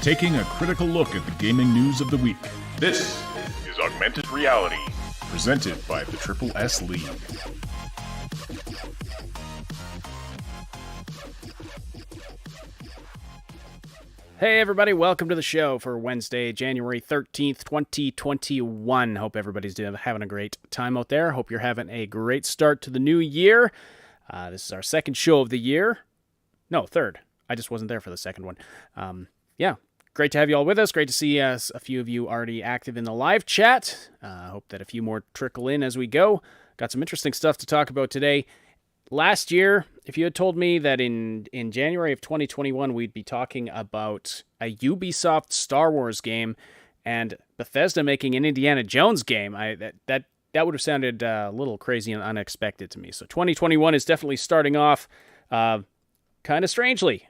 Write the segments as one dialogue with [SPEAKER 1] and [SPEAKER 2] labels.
[SPEAKER 1] taking a critical look at the gaming news of the week. This is Augmented Reality, presented by the Triple S League.
[SPEAKER 2] Hey everybody, welcome to the show for Wednesday, January 13th, 2021. Hope everybody's having a great time out there. Hope you're having a great start to the new year. This is our second show of the year. No, third. I just wasn't there for the second one. Great to have you all with us. Great to see a few of you already active in the live chat. Hope that a few more trickle in as we go. Got some interesting stuff to talk about today. Last year, if you had told me that in January of 2021 we'd be talking about a Ubisoft Star Wars game and Bethesda making an Indiana Jones game, that would have sounded a little crazy and unexpected to me. So 2021 is definitely starting off kind of strangely.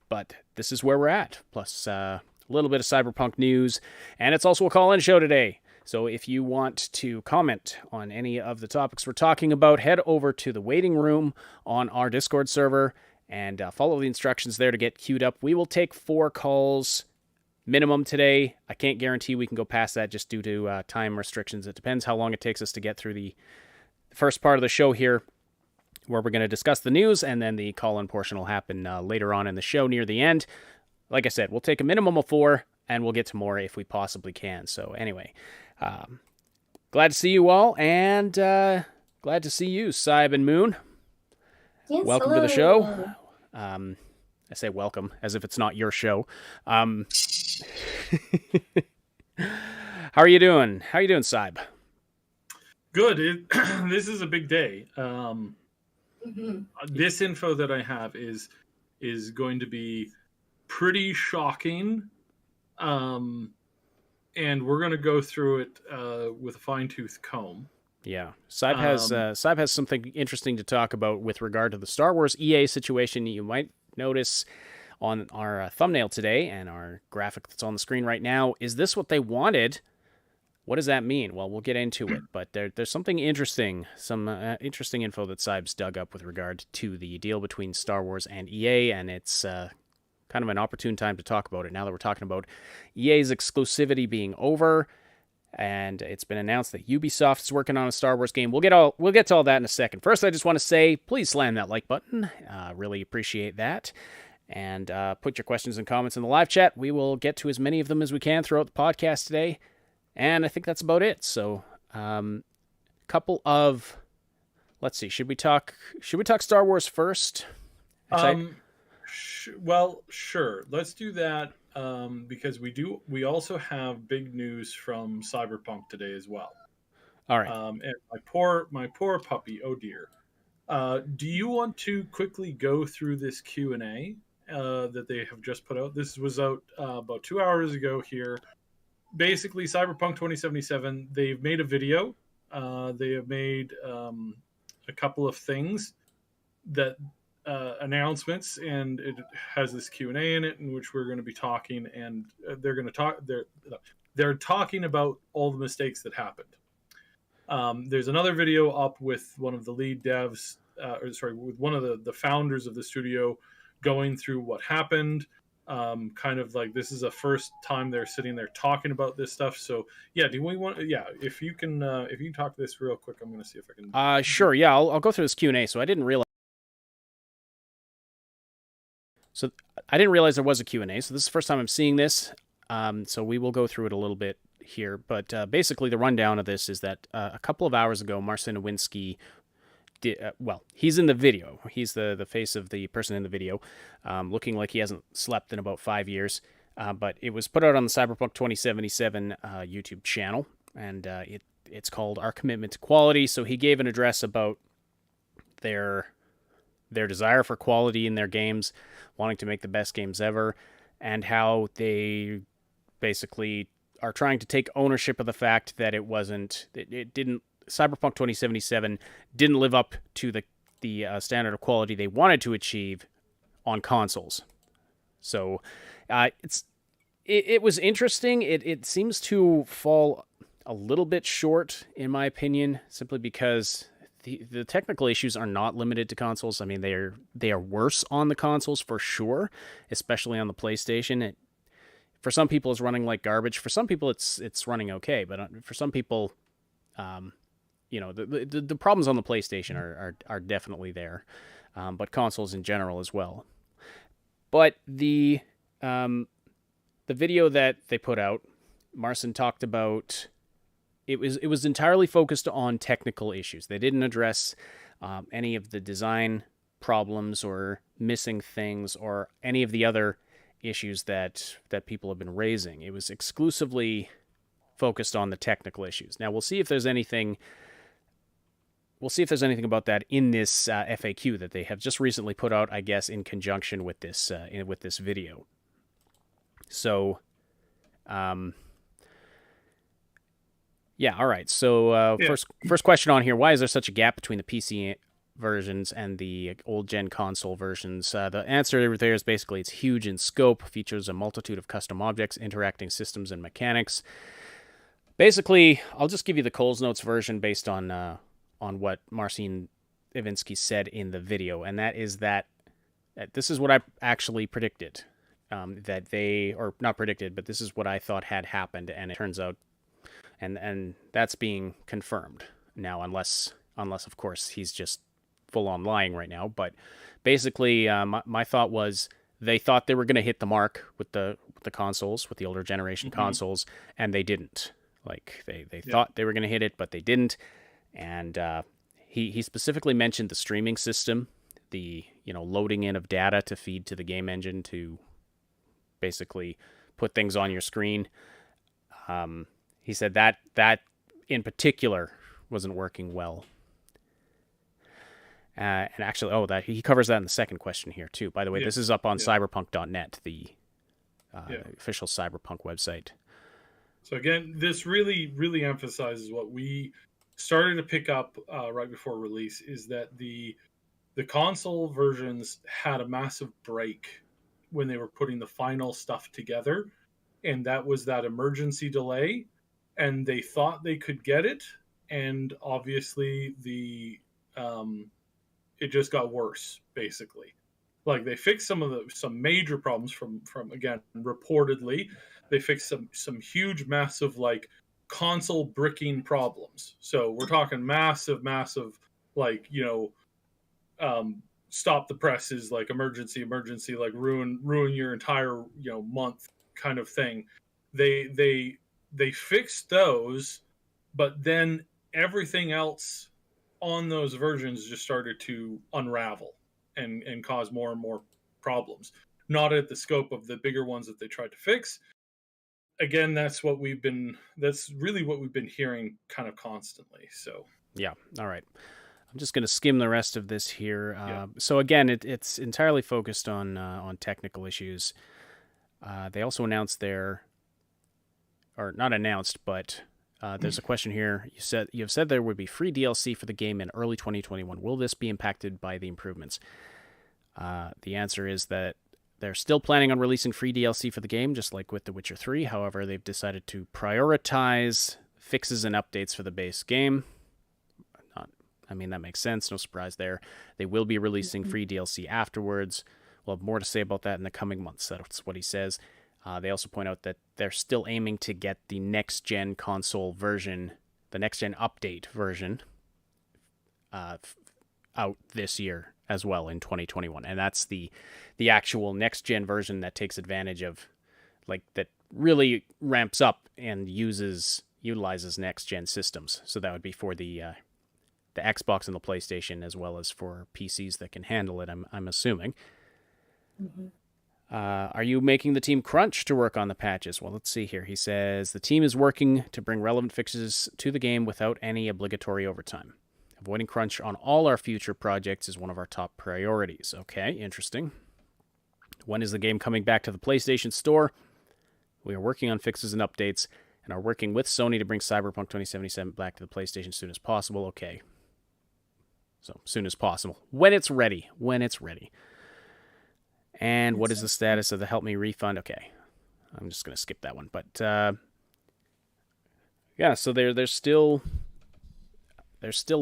[SPEAKER 2] But this is where we're at, plus a little bit of Cyberpunk news, and it's also a call-in show today. So if you want to comment on any of the topics we're talking about, head over to the waiting room on our Discord server and follow the instructions there to get queued up. We will take 4 calls minimum today. I can't guarantee we can go past that just due to time restrictions. It depends how long it takes us to get through the first part of the show here, where we're going to discuss the news, and then the call-in portion will happen later on in the show near the end. Like I said, we'll take a minimum of 4, and we'll get to more if we possibly can. So anyway, glad to see you all, and glad to see you, Cyb and Moon.
[SPEAKER 3] Yes,
[SPEAKER 2] welcome
[SPEAKER 3] hello.
[SPEAKER 2] to the show. I say welcome as if it's not your show. How are you doing? How are you doing, Cyb?
[SPEAKER 4] Good. This is a big day. This info that I have is going to be pretty shocking, and we're going to go through it with a fine-tooth comb.
[SPEAKER 2] Yeah, Cyb has something interesting to talk about with regard to the Star Wars EA situation. You might notice on our thumbnail today and our graphic that's on the screen right now. Is this what they wanted? What does that mean? Well, we'll get into it, but there's something interesting, some interesting info that Cyb's dug up with regard to the deal between Star Wars and EA, and it's kind of an opportune time to talk about it now that we're talking about EA's exclusivity being over, and it's been announced that Ubisoft is working on a Star Wars game. We'll get to all that in a second. First, I just want to say, please slam that like button. Really appreciate that. And put your questions and comments in the live chat. We will get to as many of them as we can throughout the podcast today. And I think that's about it. So, couple of, let's see, should we talk Star Wars first?
[SPEAKER 4] Well, sure. Let's do that because we also have big news from Cyberpunk today as well.
[SPEAKER 2] All right.
[SPEAKER 4] And my poor puppy. Oh dear. Do you want to quickly go through this Q&A that they have just put out? This was out about 2 hours ago here. Basically, Cyberpunk 2077, they've made a video. They have made a couple of things that announcements, and it has this Q&A in it in which we're going to be talking, and they're talking about all the mistakes that happened. There's another video up with one of the lead devs, with one of the founders of the studio, going through what happened. Kind of like this is the first time they're sitting there talking about this stuff. So yeah, if you can talk this real quick, I'm going to see if I can.
[SPEAKER 2] Sure. Yeah, I'll go through this Q&A. So I didn't realize there was a Q&A. So this is the first time I'm seeing this. So we will go through it a little bit here, but basically the rundown of this is that a couple of hours ago, Marcin Nowinski, he's in the video. He's the face of the person in the video, looking like he hasn't slept in about 5 years. But it was put out on the Cyberpunk 2077 YouTube channel, and it's called Our Commitment to Quality. So he gave an address about their desire for quality in their games, wanting to make the best games ever, and how they basically are trying to take ownership of the fact that Cyberpunk 2077 didn't live up to the standard of quality they wanted to achieve on consoles. So it was interesting. It seems to fall a little bit short, in my opinion, simply because the technical issues are not limited to consoles. I mean, they are worse on the consoles for sure, especially on the PlayStation. for some people it's running like garbage. For some people it's running okay, but for some people, the problems on the PlayStation are definitely there, but consoles in general as well. But the video that they put out, Marcin talked about, it was entirely focused on technical issues. They didn't address any of the design problems or missing things or any of the other issues that people have been raising. It was exclusively focused on the technical issues. Now we'll see if there's anything about that in this FAQ that they have just recently put out, I guess, in conjunction with this video. So, yeah, all right. So, first question on here: why is there such a gap between the PC versions and the old gen console versions? The answer there is basically it's huge in scope, features a multitude of custom objects, interacting systems, and mechanics. Basically, I'll just give you the Coles Notes version based on what Marcin Iwinski said in the video, and that is that this is what I actually predicted, that they, or not predicted, but this is what I thought had happened, and it turns out, and that's being confirmed now, unless of course he's just full on lying right now. But basically, my thought was they thought they were going to hit the mark with the consoles, with the older generation consoles, and they didn't. Like they thought they were going to hit it, but they didn't. And he specifically mentioned the streaming system, the loading in of data to feed to the game engine to basically put things on your screen. He said that in particular wasn't working well. And actually, that he covers that in the second question here too. By the way, this is up on cyberpunk.net, the official Cyberpunk website.
[SPEAKER 4] So again, this really, really emphasizes what we started to pick up right before release, is that the console versions had a massive break when they were putting the final stuff together, and that was that emergency delay, and they thought they could get it, and obviously it just got worse, basically. Like, they fixed some major problems from again, reportedly they fixed some huge, massive, like, console bricking problems. So we're talking massive, like, stop the presses, like emergency, like ruin your entire month kind of thing. They fixed those, but then everything else on those versions just started to unravel and cause more and more problems. Not at the scope of the bigger ones that they tried to fix. Again, that's really what we've been hearing kind of constantly. So
[SPEAKER 2] yeah, all right. I'm just going to skim the rest of this here. So again, it's entirely focused on technical issues. They also announced there's a question here. You have said there would be free DLC for the game in early 2021. Will this be impacted by the improvements? The answer is that they're still planning on releasing free DLC for the game, just like with The Witcher 3. However, they've decided to prioritize fixes and updates for the base game. That makes sense. No surprise there. They will be releasing free DLC afterwards. We'll have more to say about that in the coming months. That's what he says. They also point out that they're still aiming to get the next-gen console version, the next-gen update version, out this year as well in 2021. And that's the actual next-gen version that takes advantage of, like, that really ramps up and utilizes next-gen systems. So that would be for the Xbox and the PlayStation, as well as for PCs that can handle it, I'm assuming. Mm-hmm. Are you making the team crunch to work on the patches? Well, let's see here. He says, the team is working to bring relevant fixes to the game without any obligatory overtime. Avoiding crunch on all our future projects is one of our top priorities. Okay, interesting. When is the game coming back to the PlayStation Store? We are working on fixes and updates and are working with Sony to bring Cyberpunk 2077 back to the PlayStation as soon as possible. Okay. So, soon as possible. When it's ready. And what is the status of the Help Me refund? Okay. I'm just going to skip that one. But, so they're still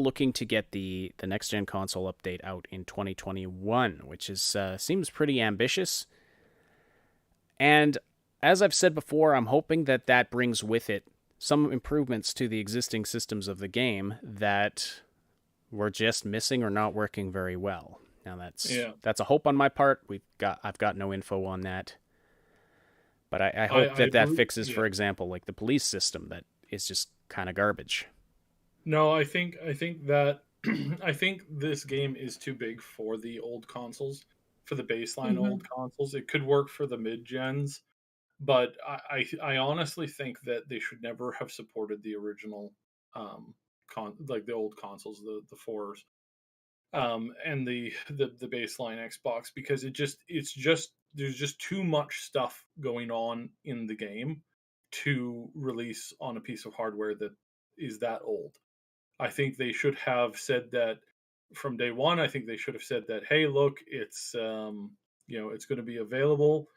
[SPEAKER 2] looking to get the next-gen console update out in 2021, which is seems pretty ambitious. And as I've said before, I'm hoping that that brings with it some improvements to the existing systems of the game that were just missing or not working very well. Now that's a hope on my part. I've got no info on that, but I hope that fixes, for example, like the police system that is just kind of garbage.
[SPEAKER 4] No, I think that I think this game is too big for the old consoles, for the baseline old consoles. It could work for the mid gens, but I honestly think that they should never have supported the original like the old consoles, the fours, and the baseline Xbox, because it's just there's just too much stuff going on in the game to release on a piece of hardware that is that old. I think they should have said that from day one. I think they should have said that, hey, look, it's it's going to be available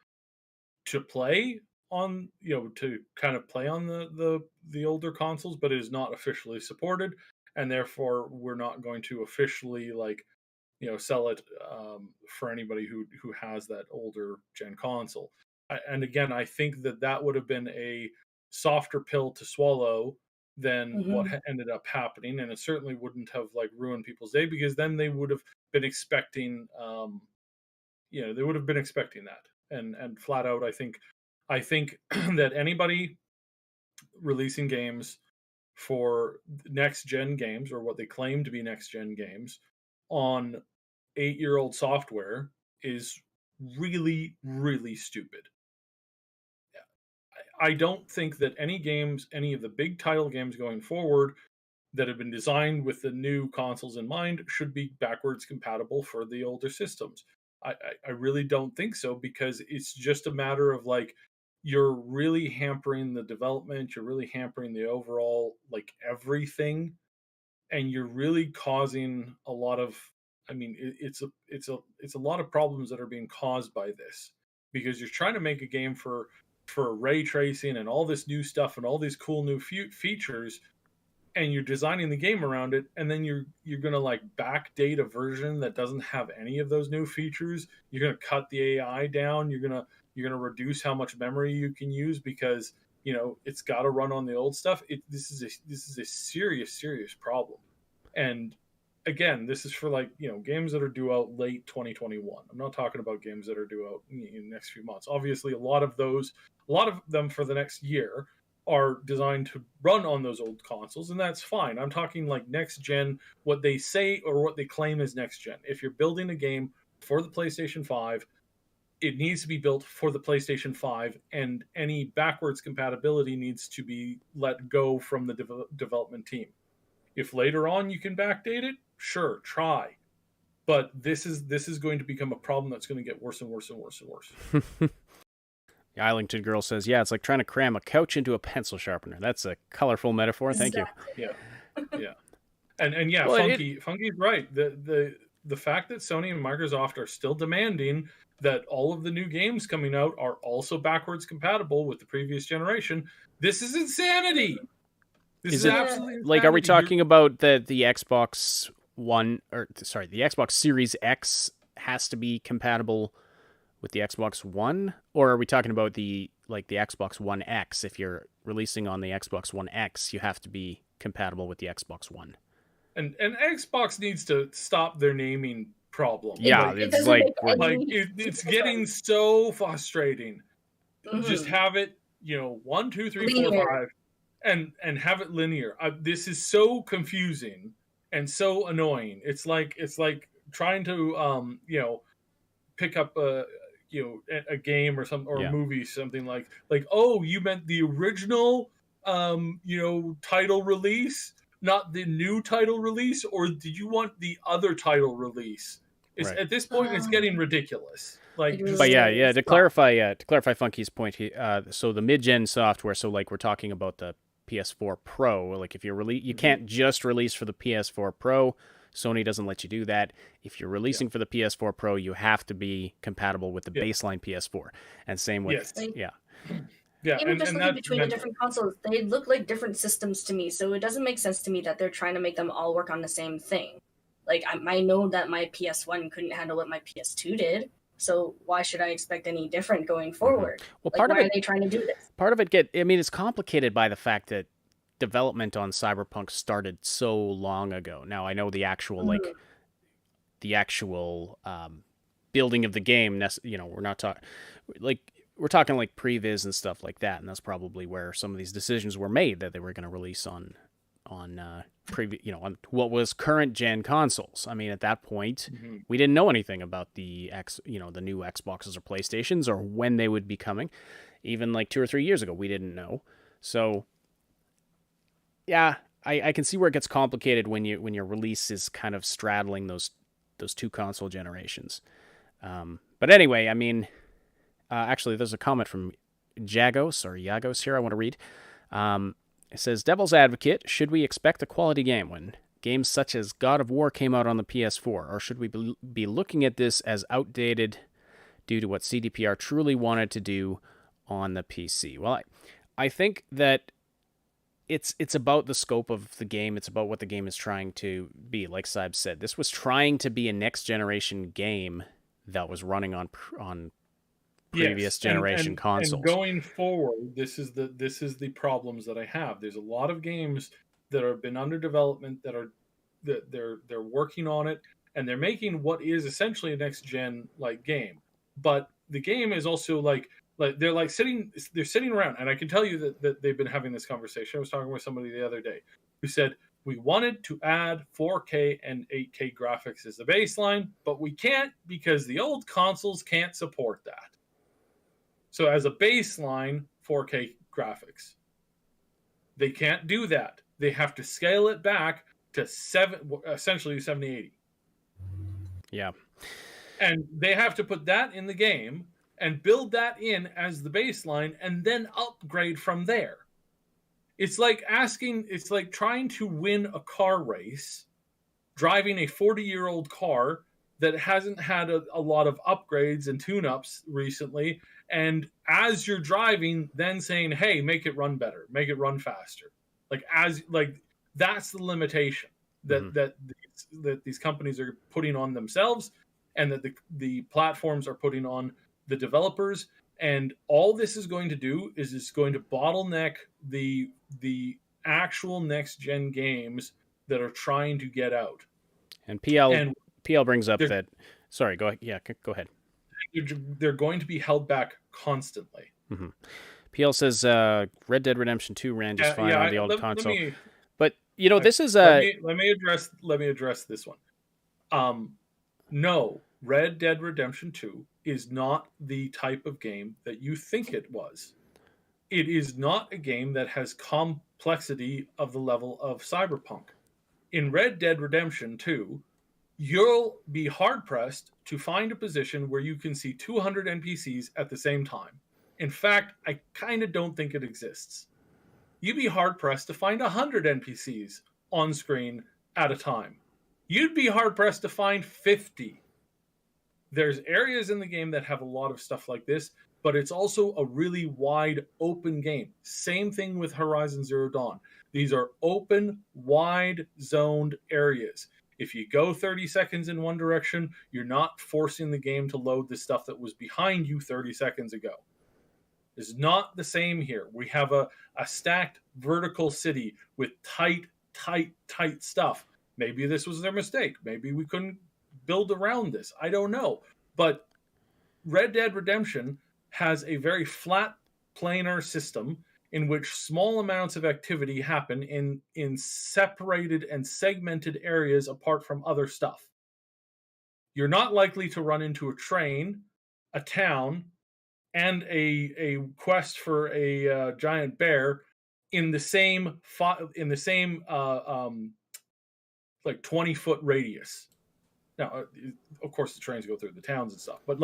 [SPEAKER 4] to play on, to kind of play on the older consoles, but it is not officially supported, and therefore we're not going to officially sell it for anybody who has that older gen console. And again, I think that would have been a softer pill to swallow than what ended up happening, and it certainly wouldn't have ruined people's day, because then they would have been expecting they would have been expecting that. And flat out, I think that anybody releasing games for next gen games, or what they claim to be next gen games, on 8-year-old software is really, really stupid. I don't think that any of the big title games going forward that have been designed with the new consoles in mind, should be backwards compatible for the older systems. I really don't think so, because it's just a matter of you're really hampering the development, you're really hampering the overall everything, and you're really causing a lot of, it's a lot of problems that are being caused by this, because you're trying to make a game for ray tracing and all this new stuff and all these cool new features, and you're designing the game around it, and then you're gonna backdate a version that doesn't have any of those new features. You're gonna cut the AI down. You're gonna reduce how much memory you can use, because it's got to run on the old stuff. This is a serious problem. And again, this is for games that are due out late 2021. I'm not talking about games that are due out in the next few months. Obviously, a lot of them for the next year are designed to run on those old consoles, and that's fine. I'm talking next gen, what they say or what they claim is next gen. If you're building a game for the PlayStation 5, it needs to be built for the PlayStation 5, and any backwards compatibility needs to be let go from the development team. If later on you can backdate it, sure, try. But this is going to become a problem that's going to get worse and worse and worse and worse.
[SPEAKER 2] The Islington girl says, yeah, it's like trying to cram a couch into a pencil sharpener. That's a colorful metaphor. Thank you.
[SPEAKER 4] Yeah. And yeah, well, Funky's right. The fact that Sony and Microsoft are still demanding that all of the new games coming out are also backwards compatible with the previous generation, this is insanity. This is absolutely insanity.
[SPEAKER 2] Are we talking about the Xbox One, or sorry, the Xbox Series X has to be compatible with the Xbox One, or are we talking about the Xbox One X? If you're releasing on the Xbox One X, you have to be compatible with the Xbox One.
[SPEAKER 4] And Xbox needs to stop their naming problem.
[SPEAKER 2] Yeah,
[SPEAKER 4] it's getting so frustrating. Just have it, 1, 2, 3, 4, 5, and have it linear. This is so confusing and so annoying. It's like trying to pick up a game or something, or a movie, something like oh, you meant the original title release, not the new title release, or did you want the other title release? Right. At this point, it's getting ridiculous.
[SPEAKER 2] To clarify Funky's point, so the mid-gen software, so we're talking about the PS4 Pro. If you're you can't just release for the PS4 Pro. Sony doesn't let you do that. If you're releasing for the PS4 Pro, you have to be compatible with the baseline PS4. And same with
[SPEAKER 3] Yeah, even just looking between the different consoles, they look like different systems to me. So it doesn't make sense to me that they're trying to make them all work on the same thing. I know that my PS1 couldn't handle what my PS2 did, So why should I expect any different going forward?
[SPEAKER 2] Well,
[SPEAKER 3] Like, why are they trying to do this?
[SPEAKER 2] Part of it it's complicated by the fact that development on Cyberpunk started so long ago. Now I know the actual building of the game. We're not talking we're talking like previs and stuff like that, and that's probably where some of these decisions were made that they were going to release on on what was current gen consoles. I mean, at that point, we didn't know anything about the new Xboxes or PlayStations or when they would be coming. Even like 2 or 3 years ago, we didn't know. So, yeah, I can see where it gets complicated when your release is kind of straddling those two console generations. But anyway, I mean, actually, there's a comment from Yagos here I want to read. It says, Devil's Advocate, should we expect a quality game when games such as God of War came out on the PS4? Or should we be looking at this as outdated due to what CDPR truly wanted to do on the PC? Well, I think that it's about the scope of the game. It's about what the game is trying to be. Like Saib said, this was trying to be a next-generation game that was running on previous generation consoles.
[SPEAKER 4] And going forward, this is the problems that I have. There's a lot of games that have been under development that they're working on it, and they're making what is essentially a next gen like game. But the game is also like they're sitting around, and I can tell you that they've been having this conversation. I was talking with somebody the other day who said, we wanted to add 4K and 8K graphics as the baseline, but we can't because the old consoles can't support that. So as a baseline, 4K graphics. They can't do that. They have to scale it back to essentially 7080.
[SPEAKER 2] Yeah.
[SPEAKER 4] And they have to put that in the game and build that in as the baseline and then upgrade from there. It's like trying to win a car race, driving a 40-year-old car that hasn't had a lot of upgrades and tune-ups recently, and as you're driving, then saying, hey, make it run better, make it run faster. That's the limitation that these companies are putting on themselves, and that the platforms are putting on the developers. And all this is going to do is it's going to bottleneck the actual next-gen games that are trying to get out.
[SPEAKER 2] And PL brings up that... Sorry, go ahead. Yeah, go ahead.
[SPEAKER 4] They're going to be held back constantly.
[SPEAKER 2] Mm-hmm. PL says Red Dead Redemption 2 ran just fine on the old console. This is a...
[SPEAKER 4] Let me address this one. No, Red Dead Redemption 2 is not the type of game that you think it was. It is not a game that has complexity of the level of Cyberpunk. In Red Dead Redemption 2, you'll be hard-pressed to find a position where you can see 200 NPCs at the same time. In fact, I kind of don't think it exists. You'd be hard-pressed to find 100 NPCs on screen at a time. You'd be hard-pressed to find 50. There's areas in the game that have a lot of stuff like this, but it's also a really wide open game. Same thing with Horizon Zero Dawn. These are open, wide zoned areas. If you go 30 seconds in one direction, you're not forcing the game to load the stuff that was behind you 30 seconds ago. It's not the same here. We have a stacked vertical city with tight stuff. Maybe this was their mistake. Maybe we couldn't build around this. I don't know. But Red Dead Redemption has a very flat, planar system in which small amounts of activity happen in separated and segmented areas apart from other stuff. You're not likely to run into a train, a town, and a quest for a giant bear in the same 20-foot radius. Now, of course, the trains go through the towns and stuff, but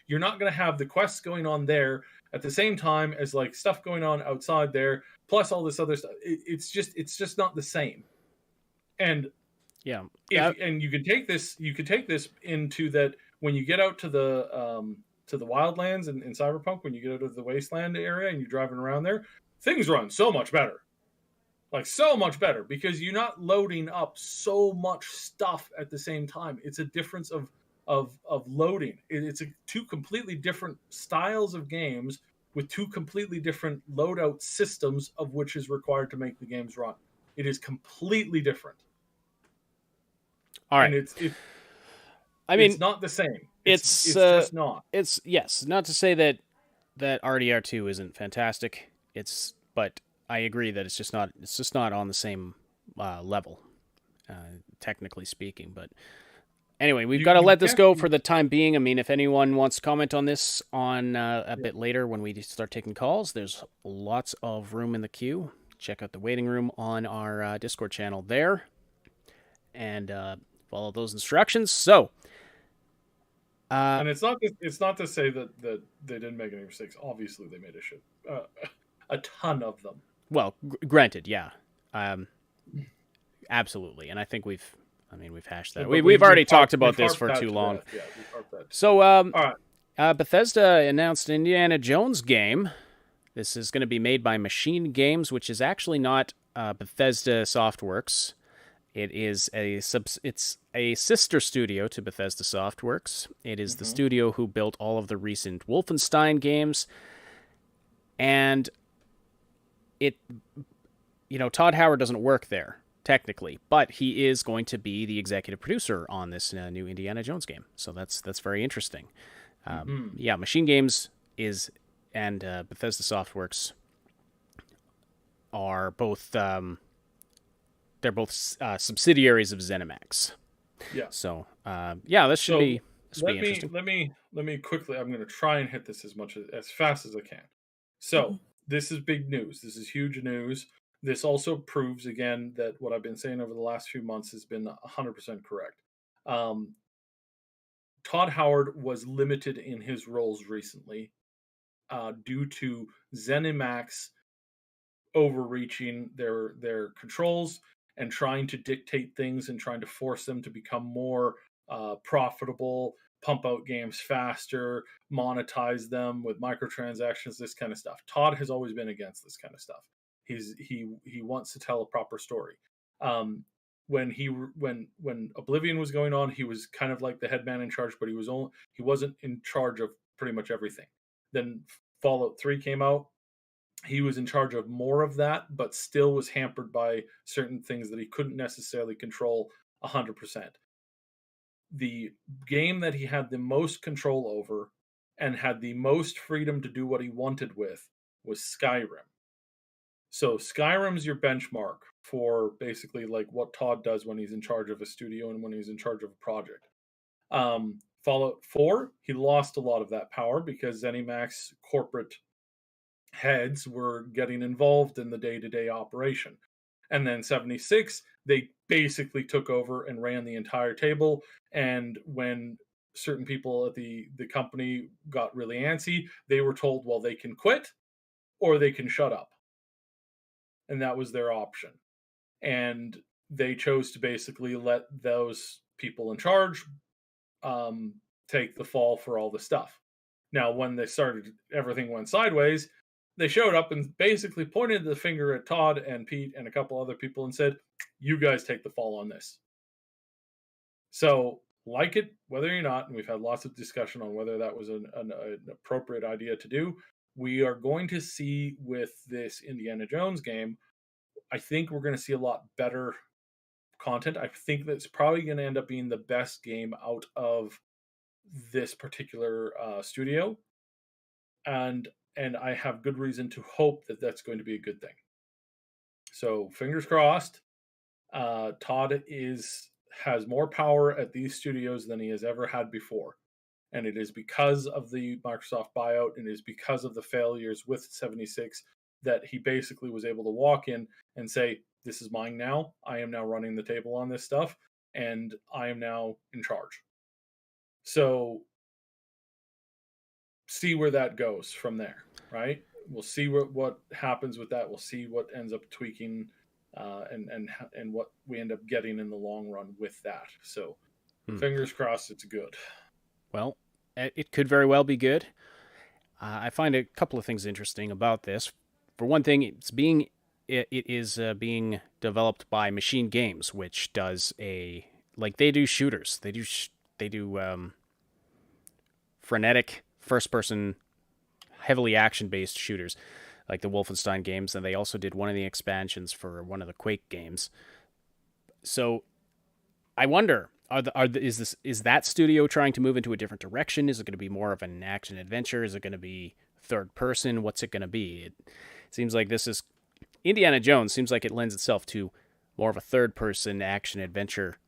[SPEAKER 4] you're not going to have the quests going on there at the same time as stuff going on outside there, plus all this other stuff. It's just not the same. And
[SPEAKER 2] yeah,
[SPEAKER 4] and you could take this into that when you get out to the wildlands in Cyberpunk, when you get out of the wasteland area and you're driving around there, things run so much better. So much better, because you're not loading up so much stuff at the same time. It's a difference of of loading. It's two completely different styles of games with two completely different loadout systems of which is required to make the games run. It is completely different.
[SPEAKER 2] All right.
[SPEAKER 4] And
[SPEAKER 2] I mean,
[SPEAKER 4] it's not the same.
[SPEAKER 2] It's
[SPEAKER 4] just not.
[SPEAKER 2] It's yes, not to say that RDR2 isn't fantastic. But I agree that it's just not on the same level, technically speaking. But anyway, we've got to let this go for the time being. I mean, if anyone wants to comment on this a bit later when we start taking calls, there's lots of room in the queue. Check out the waiting room on our Discord channel there, and follow those instructions. So.
[SPEAKER 4] And it's not to say that they didn't make any mistakes. Obviously, they made a ton of them.
[SPEAKER 2] Well, granted, yeah, absolutely, and I think we've hashed that. We've already talked about this for too long.
[SPEAKER 4] Yeah, we've harped that.
[SPEAKER 2] So,
[SPEAKER 4] all right.
[SPEAKER 2] Bethesda announced an Indiana Jones game. This is going to be made by Machine Games, which is actually not Bethesda Softworks. It is it's a sister studio to Bethesda Softworks. It is the studio who built all of the recent Wolfenstein games. And Todd Howard doesn't work there, technically, but he is going to be the executive producer on this new Indiana Jones game. So that's very interesting. Yeah, Machine Games and Bethesda Softworks are both... they're both subsidiaries of ZeniMax.
[SPEAKER 4] Yeah.
[SPEAKER 2] So, this should be interesting.
[SPEAKER 4] Let me quickly. I'm going to try and hit this as fast as I can. So, this is big news. This is huge news. This also proves again that what I've been saying over the last few months has been 100% correct. Todd Howard was limited in his roles recently due to ZeniMax overreaching their controls and trying to dictate things and trying to force them to become more profitable, pump out games faster, monetize them with microtransactions, this kind of stuff. Todd has always been against this kind of stuff. He wants to tell a proper story. When Oblivion was going on, he was kind of like the head man in charge, but he wasn't in charge of pretty much everything. Then Fallout 3 came out. He was in charge of more of that, but still was hampered by certain things that he couldn't necessarily control 100%. The game that he had the most control over and had the most freedom to do what he wanted with was Skyrim. So Skyrim's your benchmark for basically like what Todd does when he's in charge of a studio and when he's in charge of a project. Fallout 4, he lost a lot of that power because ZeniMax corporate heads were getting involved in the day-to-day operation. And then 76, they basically took over and ran the entire table. And when certain people at the company got really antsy, they were told, well, they can quit or they can shut up. And that was their option. And they chose to basically let those people in charge take the fall for all the stuff. Now, when everything went sideways, they showed up and basically pointed the finger at Todd and Pete and a couple other people and said, you guys take the fall on this. So, like it, whether or not, and we've had lots of discussion on whether that was an appropriate idea to do, we are going to see with this Indiana Jones game, I think we're going to see a lot better content. I think that's probably going to end up being the best game out of this particular studio. And I have good reason to hope that that's going to be a good thing. So fingers crossed. Todd has more power at these studios than he has ever had before. And it is because of the Microsoft buyout and it is because of the failures with 76 that he basically was able to walk in and say, this is mine now. I am now running the table on this stuff and I am now in charge. So see where that goes from there, right? We'll see what happens with that. We'll see what ends up tweaking and what we end up getting in the long run with that. So fingers crossed it's good.
[SPEAKER 2] Well, it could very well be good. I find a couple of things interesting about this. For one thing, it is being developed by Machine Games, which does they do shooters. They do frenetic first-person, heavily action-based shooters, like the Wolfenstein games, and they also did one of the expansions for one of the Quake games. So I wonder, is that studio trying to move into a different direction? Is it going to be more of an action adventure? Is it going to be third person? What's it going to be? It seems like this is Indiana Jones. Seems like it lends itself to more of a third person action adventure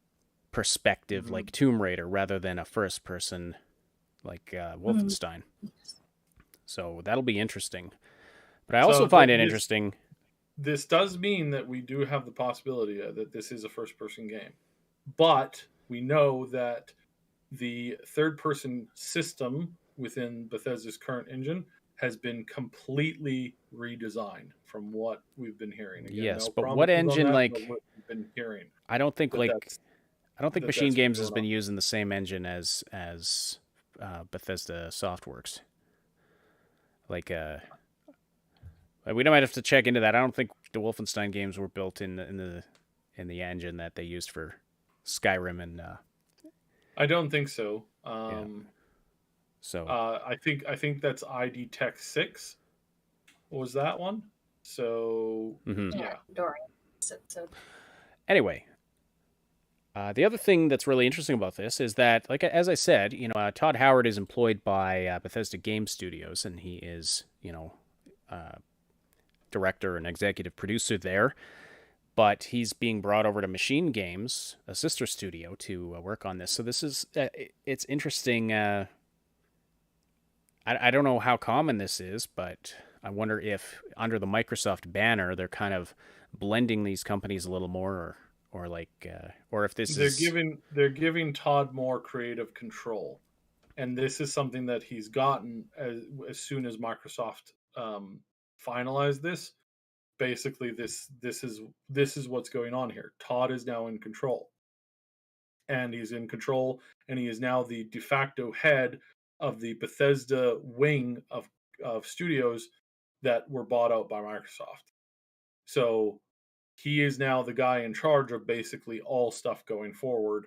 [SPEAKER 2] perspective, like Tomb Raider, rather than a first person like Wolfenstein. So that'll be interesting. But I also find it interesting.
[SPEAKER 4] This does mean that we do have the possibility that this is a first-person game. But we know that the third-person system within Bethesda's current engine has been completely redesigned from what we've been hearing. Again,
[SPEAKER 2] yes,
[SPEAKER 4] no
[SPEAKER 2] but what engine,
[SPEAKER 4] that,
[SPEAKER 2] like,
[SPEAKER 4] what we've been hearing.
[SPEAKER 2] I don't think Machine Games has been
[SPEAKER 4] on.
[SPEAKER 2] using the same engine as Bethesda Softworks. Like, we might have to check into that. I don't think the Wolfenstein games were built in the engine that they used for Skyrim and.
[SPEAKER 4] I don't think so.
[SPEAKER 2] So
[SPEAKER 4] I think that's ID Tech 6. Was that one? So yeah.
[SPEAKER 3] Dorian. So.
[SPEAKER 2] Anyway, the other thing that's really interesting about this is that, like as I said, Todd Howard is employed by Bethesda Game Studios, and he is, director and executive producer there. But he's being brought over to Machine Games, a sister studio, to work on this. So this is it's interesting. I don't know how common this is, but I wonder if under the Microsoft banner they're kind of blending these companies a little more, or if this
[SPEAKER 4] they're giving Todd more creative control, and this is something that he's gotten as soon as Microsoft finalized this. Basically, this is what's going on here. Todd is now in control, and he's in control, and he is now the de facto head of the Bethesda wing of studios that were bought out by Microsoft. So he is now the guy in charge of basically all stuff going forward,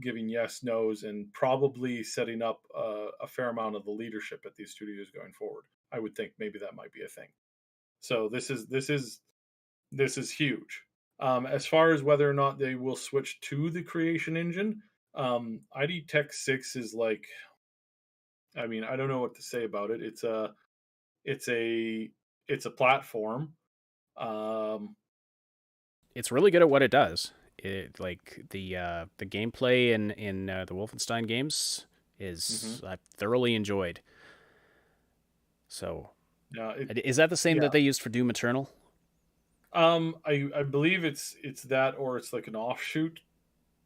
[SPEAKER 4] giving yes, nos, and probably setting up a fair amount of the leadership at these studios going forward. I would think maybe that might be a thing. So this is huge. As far as whether or not they will switch to the creation engine, ID Tech 6 is like, I mean, I don't know what to say about it. It's a platform.
[SPEAKER 2] It's really good at what it does. It, like the gameplay in the Wolfenstein games is I've thoroughly enjoyed. So. Is that the same that they used for Doom Eternal?
[SPEAKER 4] I believe it's that, or it's like an offshoot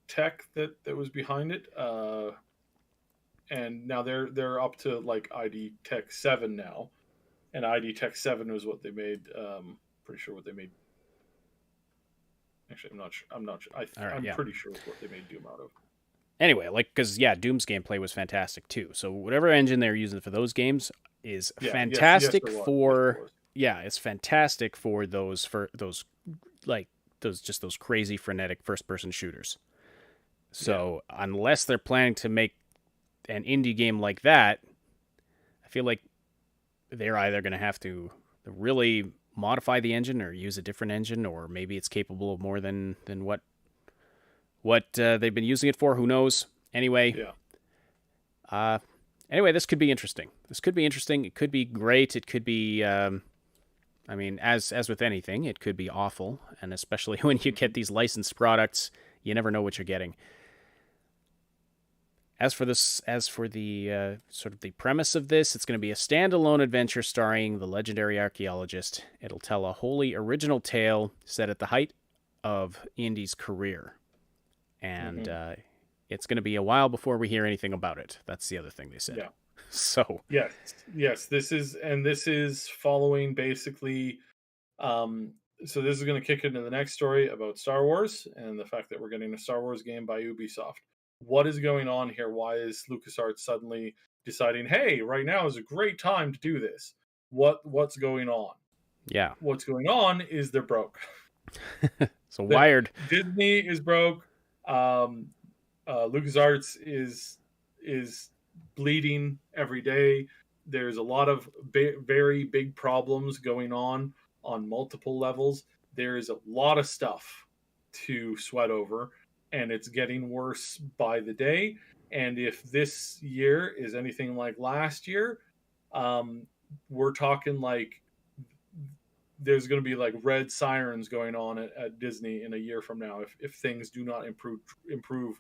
[SPEAKER 4] tech that was behind it. And now they're up to like ID Tech 7 now, and ID Tech 7 was what they made. Pretty sure what they made. Actually, I'm not sure. I'm pretty sure it's what they made Doom out of.
[SPEAKER 2] Anyway, because Doom's gameplay was fantastic too. So whatever engine they're using for those games is fantastic it's fantastic for those crazy frenetic first person shooters. So unless they're planning to make an indie game like that, I feel like they're either going to have to really modify the engine or use a different engine, or maybe it's capable of more than what they've been using it for. Who knows? Anyway, this could be interesting. It could be great. It could be, as with anything, it could be awful. And especially when you get these licensed products, you never know what you're getting. As for the sort of the premise of this, it's going to be a standalone adventure starring the legendary archaeologist. It'll tell a wholly original tale set at the height of Indy's career. And it's going to be a while before we hear anything about it. That's the other thing they said. Yeah. So
[SPEAKER 4] yes, this is following basically. So this is going to kick into the next story about Star Wars and the fact that we're getting a Star Wars game by Ubisoft. What is going on here? Why is LucasArts suddenly deciding, hey, right now is a great time to do this? What's going on?
[SPEAKER 2] Yeah.
[SPEAKER 4] What's going on is they're broke.
[SPEAKER 2] So Wired.
[SPEAKER 4] Disney is broke. LucasArts is bleeding every day. There's a lot of very big problems going on multiple levels. There is a lot of stuff to sweat over, and it's getting worse by the day. And if this year is anything like last year, we're talking like there's going to be like red sirens going on at Disney in a year from now if things do not improve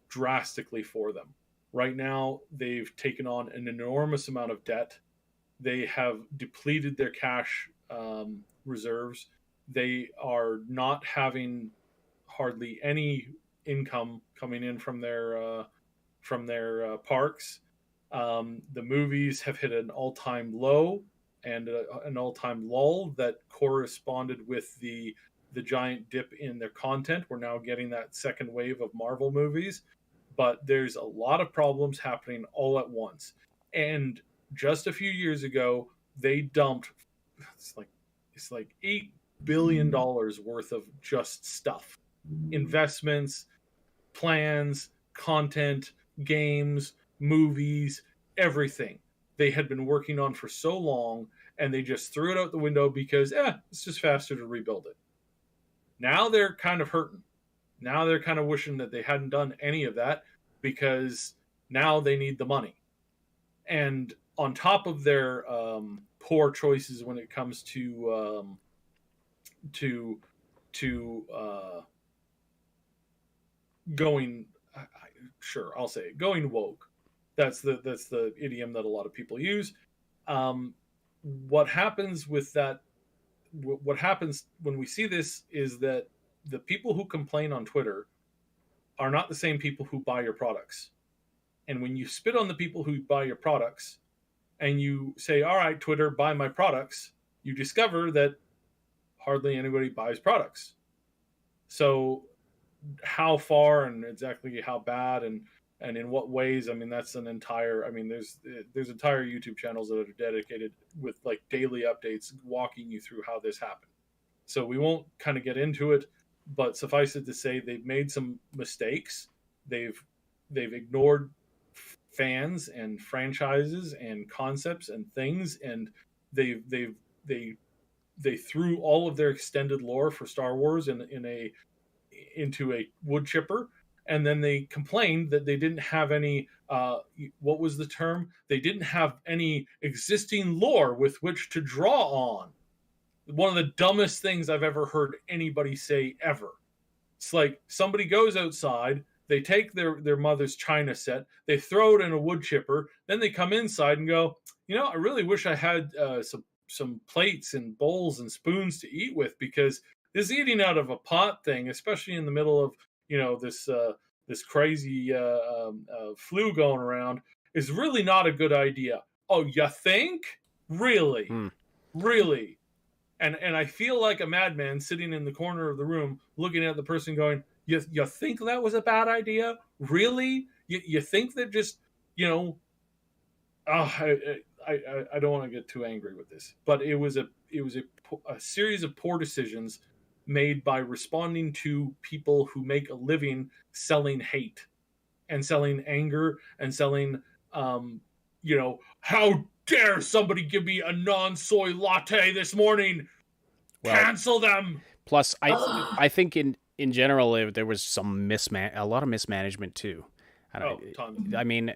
[SPEAKER 4] drastically for them. Right now, they've taken on an enormous amount of debt. They have depleted their cash reserves. They are not having hardly any income coming in from their parks. The movies have hit an all-time low and an all-time lull that corresponded with the giant dip in their content. We're now getting that second wave of Marvel movies, but there's a lot of problems happening all at once. And just a few years ago, they dumped it's like $8 billion worth of just stuff, investments, plans, content, games, movies, everything they had been working on for so long, and they just threw it out the window because it's just faster to rebuild it. Now they're kind of hurting. Now they're kind of wishing that they hadn't done any of that, because now they need the money. And on top of their poor choices when it comes to going, I'll say it, going woke. That's the idiom that a lot of people use. What happens with that? What happens when we see this is that the people who complain on Twitter are not the same people who buy your products. And when you spit on the people who buy your products and you say, all right, Twitter, buy my products, you discover that hardly anybody buys products. So how far and exactly how bad and in what ways, I mean, that's an entire, I mean, there's entire YouTube channels that are dedicated with like daily updates walking you through how this happened. So we won't kind of get into it, but suffice it to say they've made some mistakes. They've ignored fans and franchises and concepts and things, and they threw all of their extended lore for Star Wars into a wood chipper, and then they complained that they didn't have any what was the term? They didn't have any existing lore with which to draw on. One of the dumbest things I've ever heard anybody say ever. It's like somebody goes outside, they take their mother's china set, they throw it in a wood chipper, then they come inside and go, I really wish I had some plates and bowls and spoons to eat with, because this eating out of a pot thing, especially in the middle of this crazy flu going around, is really not a good idea. Oh, you think? Really? Really? And I feel like a madman sitting in the corner of the room looking at the person going, you think that was a bad idea? Really? You think that just, I don't want to get too angry with this, but it was a series of poor decisions made by responding to people who make a living selling hate and selling anger and selling, how dare somebody give me a non-soy latte this morning? Well, cancel them.
[SPEAKER 2] Plus, I think in general there was a lot of mismanagement too. I mean,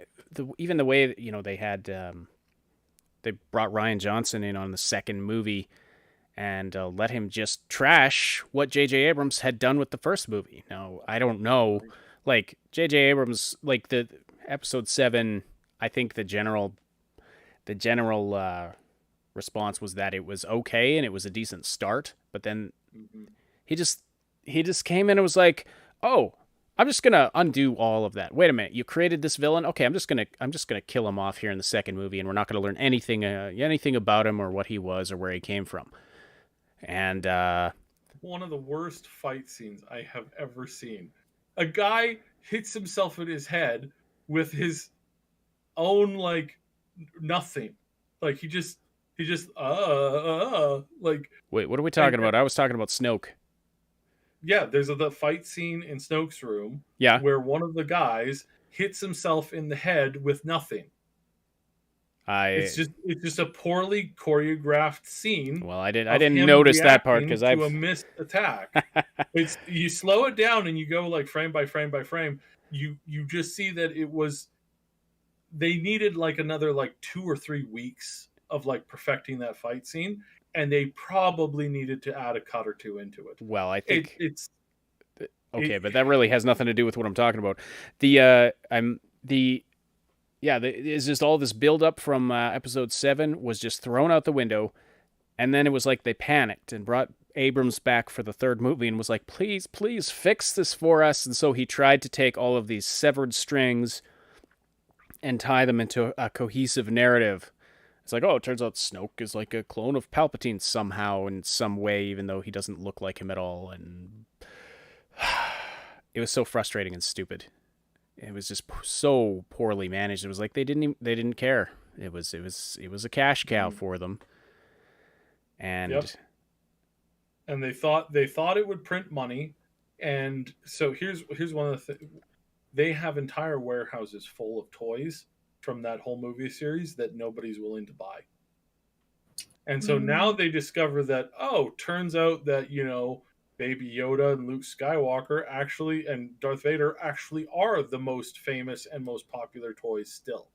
[SPEAKER 2] even the way they had they brought Rian Johnson in on the second movie and let him just trash what J.J. Abrams had done with the first movie. Now, I don't know, like J.J. Abrams, like the episode 7, I think the general response was that it was okay and it was a decent start, but then he just came in and was like, "Oh, I'm just gonna undo all of that. Wait a minute, you created this villain? Okay, I'm just gonna kill him off here in the second movie, and we're not gonna learn anything about him or what he was or where he came from." And
[SPEAKER 4] one of the worst fight scenes I have ever seen. A guy hits himself in his head with his own nothing. Like he just like.
[SPEAKER 2] Wait, what are we talking about? I was talking about Snoke.
[SPEAKER 4] Yeah, there's the fight scene in Snoke's room.
[SPEAKER 2] Yeah,
[SPEAKER 4] where one of the guys hits himself in the head with nothing. It's just a poorly choreographed scene.
[SPEAKER 2] Well, I didn't notice that part because
[SPEAKER 4] to a missed attack. It's you slow it down and you go like frame by frame by frame. You just see that they needed like another like 2 or 3 weeks of like perfecting that fight scene, and they probably needed to add a cut or two into it.
[SPEAKER 2] Well, I think
[SPEAKER 4] it's
[SPEAKER 2] okay, but that really has nothing to do with what I'm talking about. It's just all this build up from episode 7 was just thrown out the window, and then it was like they panicked and brought Abrams back for the third movie and was like, please fix this for us. And so he tried to take all of these severed strings and tie them into a cohesive narrative. It's like, oh, it turns out Snoke is like a clone of Palpatine somehow in some way, even though he doesn't look like him at all. And it was so frustrating and stupid. It was just so poorly managed. It was like they didn't care. It was a cash cow for them. And
[SPEAKER 4] and they thought it would print money. And so here's one of the things. They have entire warehouses full of toys from that whole movie series that nobody's willing to buy. And so now they discover that, turns out that, Baby Yoda and Luke Skywalker and Darth Vader actually are the most famous and most popular toys still.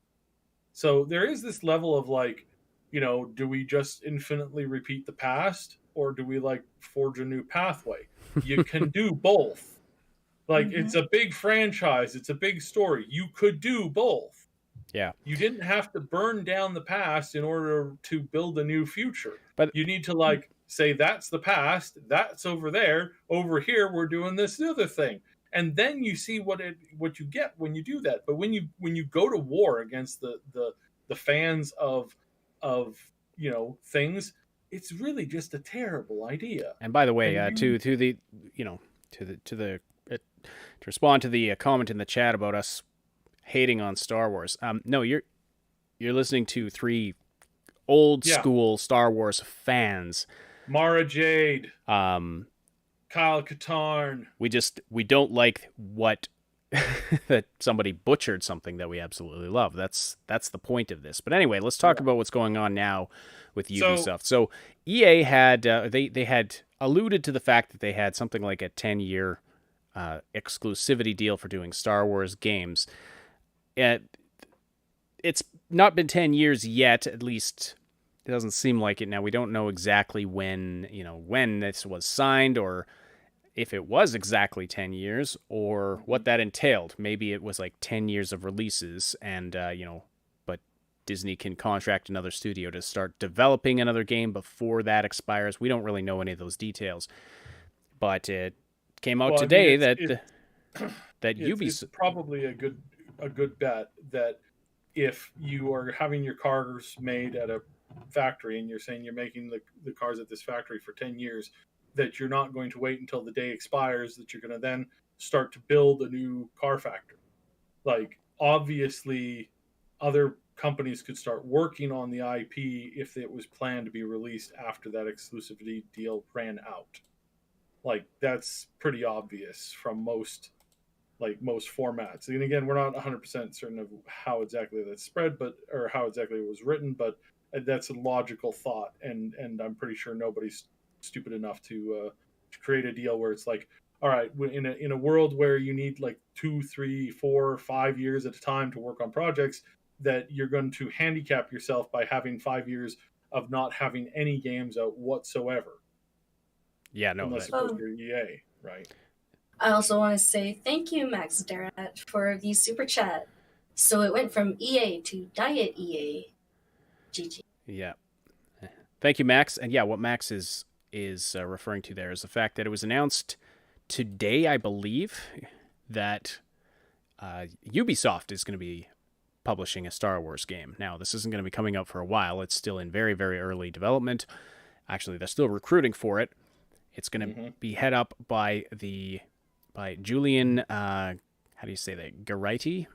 [SPEAKER 4] So there is this level of like, do we just infinitely repeat the past, or do we like forge a new pathway? You can do both. Like, it's a big franchise. It's a big story. You could do both.
[SPEAKER 2] Yeah.
[SPEAKER 4] You didn't have to burn down the past in order to build a new future.
[SPEAKER 2] But
[SPEAKER 4] you need to like say, that's the past. That's over there. Over here, we're doing this other thing. And then you see what you get when you do that. But when you go to war against the fans of things, it's really just a terrible idea.
[SPEAKER 2] And by the way, to respond to the comment in the chat about us hating on Star Wars. No, you're listening to 3 old school Star Wars fans.
[SPEAKER 4] Mara Jade, Kyle Katarn.
[SPEAKER 2] We don't like what that somebody butchered something that we absolutely love. That's the point of this. But anyway, let's talk about what's going on now with Ubisoft. So EA had they had alluded to the fact that they had something like a 10-year exclusivity deal for doing Star Wars games. It's not been 10 years yet, at least it doesn't seem like it. Now, we don't know exactly when this was signed, or if it was exactly 10 years, or what that entailed. Maybe it was like 10 years of releases, and but Disney can contract another studio to start developing another game before that expires. We don't really know any of those details, but it came out today that Ubisoft.
[SPEAKER 4] It's probably a good bet that if you are having your cars made at a factory and you're saying you're making the cars at this factory for 10 years, that you're not going to wait until the day expires, that you're going to then start to build a new car factory. Like, obviously, other companies could start working on the IP if it was planned to be released after that exclusivity deal ran out. Like, that's pretty obvious from most formats. And again, we're not 100% certain of how exactly that's spread, or how exactly it was written, but that's a logical thought. And I'm pretty sure nobody's stupid enough to create a deal where it's like, all right, in a world where you need like 2, 3, 4, 5 years at a time to work on projects, that you're going to handicap yourself by having 5 years of not having any games out whatsoever.
[SPEAKER 2] Yeah, no.
[SPEAKER 4] Unless, of course, you're EA, right?
[SPEAKER 3] I also want to say thank you, Max Darat, for the super chat. So it went from EA to Diet EA. GG.
[SPEAKER 2] Yeah. Thank you, Max. And yeah, what Max is referring to there is the fact that it was announced today, I believe, that Ubisoft is going to be publishing a Star Wars game. Now, this isn't going to be coming out for a while. It's still in very, very early development. Actually, they're still recruiting for it. It's going to be head up by Julian, how do you say that, Garretti?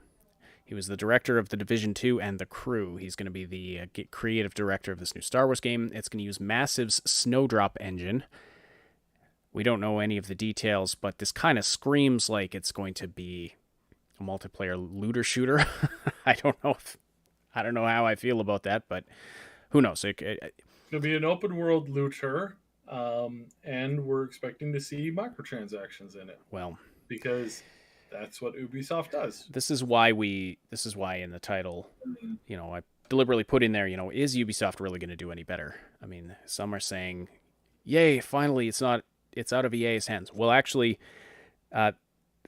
[SPEAKER 2] He was the director of The Division 2 and The Crew. He's going to be the creative director of this new Star Wars game. It's going to use Massive's Snowdrop engine. We don't know any of the details, but this kind of screams like it's going to be a multiplayer looter shooter. I don't know I don't know how I feel about that, but who knows?
[SPEAKER 4] It'll be an open world looter, and we're expecting to see microtransactions in it
[SPEAKER 2] well,
[SPEAKER 4] because that's what Ubisoft does.
[SPEAKER 2] this is why in the title, I deliberately put in there, is Ubisoft really going to do any better? I mean, some are saying, yay, finally it's out of EA's hands. Well, actually,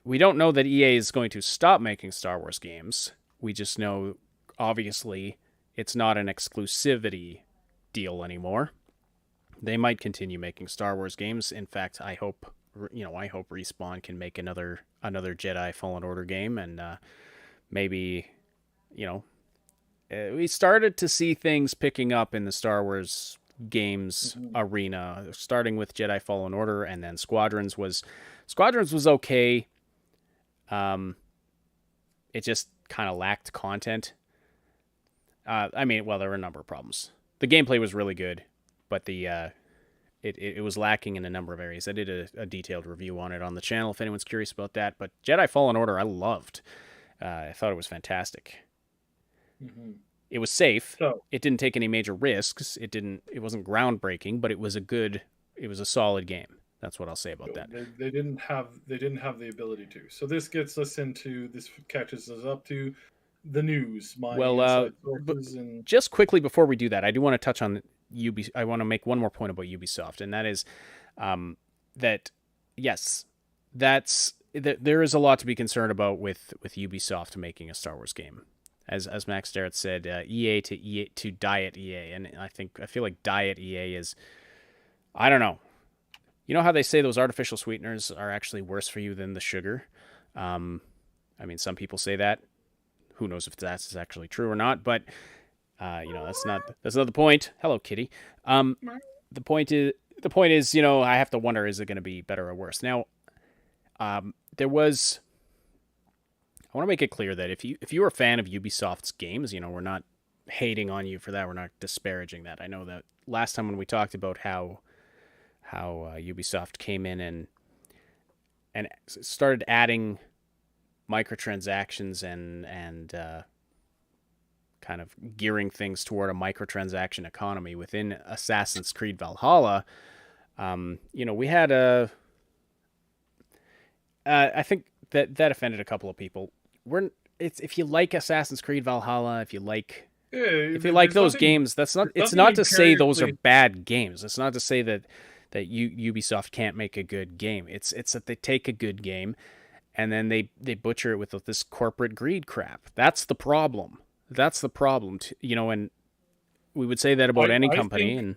[SPEAKER 2] we don't know that EA is going to stop making Star Wars games. We just know, obviously, it's not an exclusivity deal anymore. They might continue making Star Wars games. In fact, I hope Respawn can make another Jedi Fallen Order game, and maybe, we started to see things picking up in the Star Wars games arena, starting with Jedi Fallen Order, and then Squadrons was okay. It just kind of lacked content. There were a number of problems. The gameplay was really good, but it was lacking in a number of areas. I did a detailed review on it on the channel if anyone's curious about that. But Jedi Fallen Order, I loved. I thought it was fantastic.
[SPEAKER 4] Mm-hmm.
[SPEAKER 2] It was safe.
[SPEAKER 4] So,
[SPEAKER 2] it didn't take any major risks. It wasn't groundbreaking, but it was a solid game. That's what I'll say about that.
[SPEAKER 4] They didn't have the ability to. So this catches us up to the news.
[SPEAKER 2] Just quickly before we do that, I do want to touch on I want to make one more point about Ubisoft, and that is that yes, there is a lot to be concerned about with Ubisoft making a Star Wars game. As Max Starrett said, EA to diet EA, and I feel like diet EA is, I don't know. You know how they say those artificial sweeteners are actually worse for you than the sugar? Some people say that. Who knows if that's actually true or not? But that's not the point. Hello, kitty. The point is, I have to wonder, is it going to be better or worse? Now, I want to make it clear that if you're a fan of Ubisoft's games, we're not hating on you for that. We're not disparaging that. I know that last time when we talked about how Ubisoft came in and started adding microtransactions and kind of gearing things toward a microtransaction economy within Assassin's Creed Valhalla, we had I think that offended a couple of people. If you like Assassin's Creed Valhalla, if you like those games, it's not to say those are bad games. It's not to say that Ubisoft can't make a good game. It's that they take a good game and then they butcher it with this corporate greed crap. That's the problem. And we would say that about any company.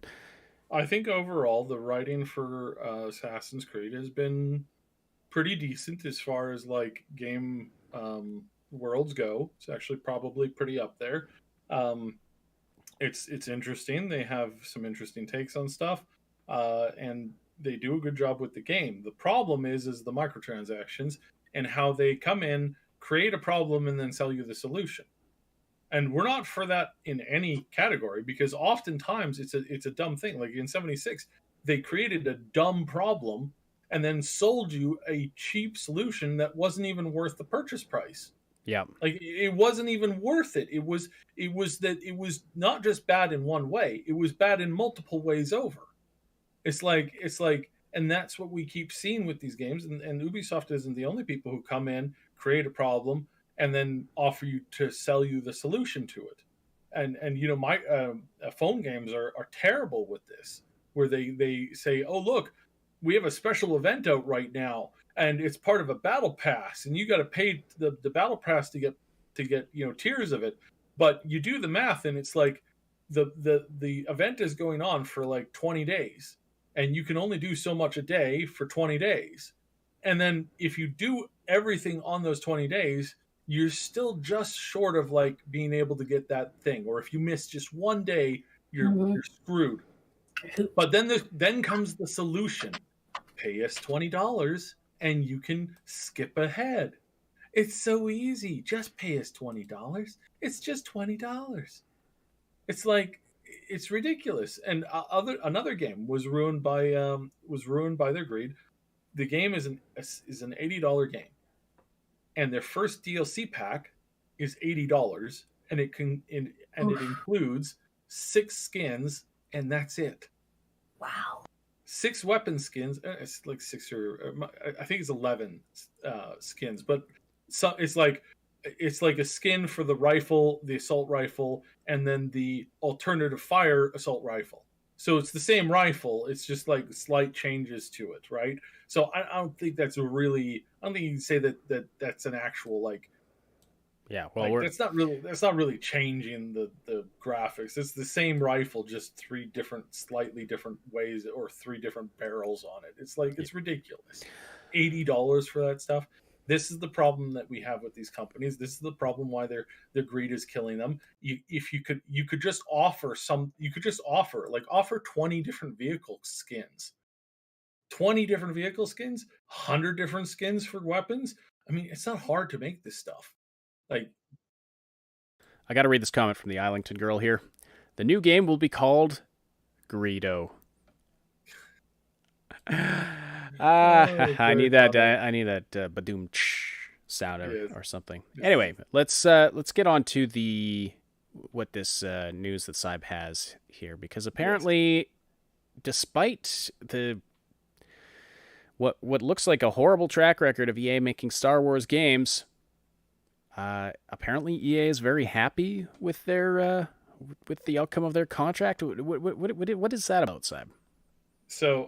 [SPEAKER 4] I think overall the writing for Assassin's Creed has been pretty decent as far as like game worlds go. It's actually probably pretty up there. It's interesting. They have some interesting takes on stuff, and they do a good job with the game. The problem is the microtransactions and how they come in, create a problem, and then sell you the solution. And we're not for that in any category, because oftentimes it's a dumb thing. Like in 76, they created a dumb problem and then sold you a cheap solution that wasn't even worth the purchase price.
[SPEAKER 2] Yeah.
[SPEAKER 4] Like it wasn't even worth it. It was not just bad in one way. It was bad in multiple ways over. It's like, and that's what we keep seeing with these games. And Ubisoft isn't the only people who come in, create a problem, and then offer you to sell you the solution to it. And my phone games are terrible with this, where they say, oh, look, we have a special event out right now, and it's part of a battle pass, and you got to pay the battle pass to get tiers of it. But you do the math, and it's like the event is going on for like 20 days, and you can only do so much a day for 20 days. And then if you do everything on those 20 days, you're still just short of like being able to get that thing. Or if you miss just one day, you're screwed. But then comes the solution. Pay us $20 and you can skip ahead. It's so easy. Just pay us $20. It's just $20. It's like, it's ridiculous. And another game was ruined by their greed. The game is an $80 game, and their first DLC pack is $80, and and it
[SPEAKER 3] Oof.
[SPEAKER 4] includes 6 skins, and that's it.
[SPEAKER 3] Wow.
[SPEAKER 4] 6 weapon skins. It's like 6 or I think it's 11 skins, but it's like a skin for the rifle, the assault rifle, and then the alternative fire assault rifle. So it's the same rifle. It's just like slight changes to it, right? So I don't think that's really. I don't think you can say that's an actual like.
[SPEAKER 2] Yeah, well,
[SPEAKER 4] Like that's not really changing the graphics. It's the same rifle, just 3 different, slightly different ways, or 3 different barrels on it. It's like it's ridiculous. $80 for that stuff. This is the problem that we have with these companies. This is the problem why their greed is killing them. If you could just offer offer 20 different vehicle skins, 20 different vehicle skins, 100 different skins for weapons. I mean, it's not hard to make this stuff. Like,
[SPEAKER 2] I got to read this comment from the Islington girl here. The new game will be called Greedo. I need that. I need that badoom sound or something. Anyway, let's get on to what this news that Cyb has here, because apparently, despite what looks like a horrible track record of EA making Star Wars games, apparently EA is very happy with their with the outcome of their contract. What is that about, Cyb?
[SPEAKER 4] So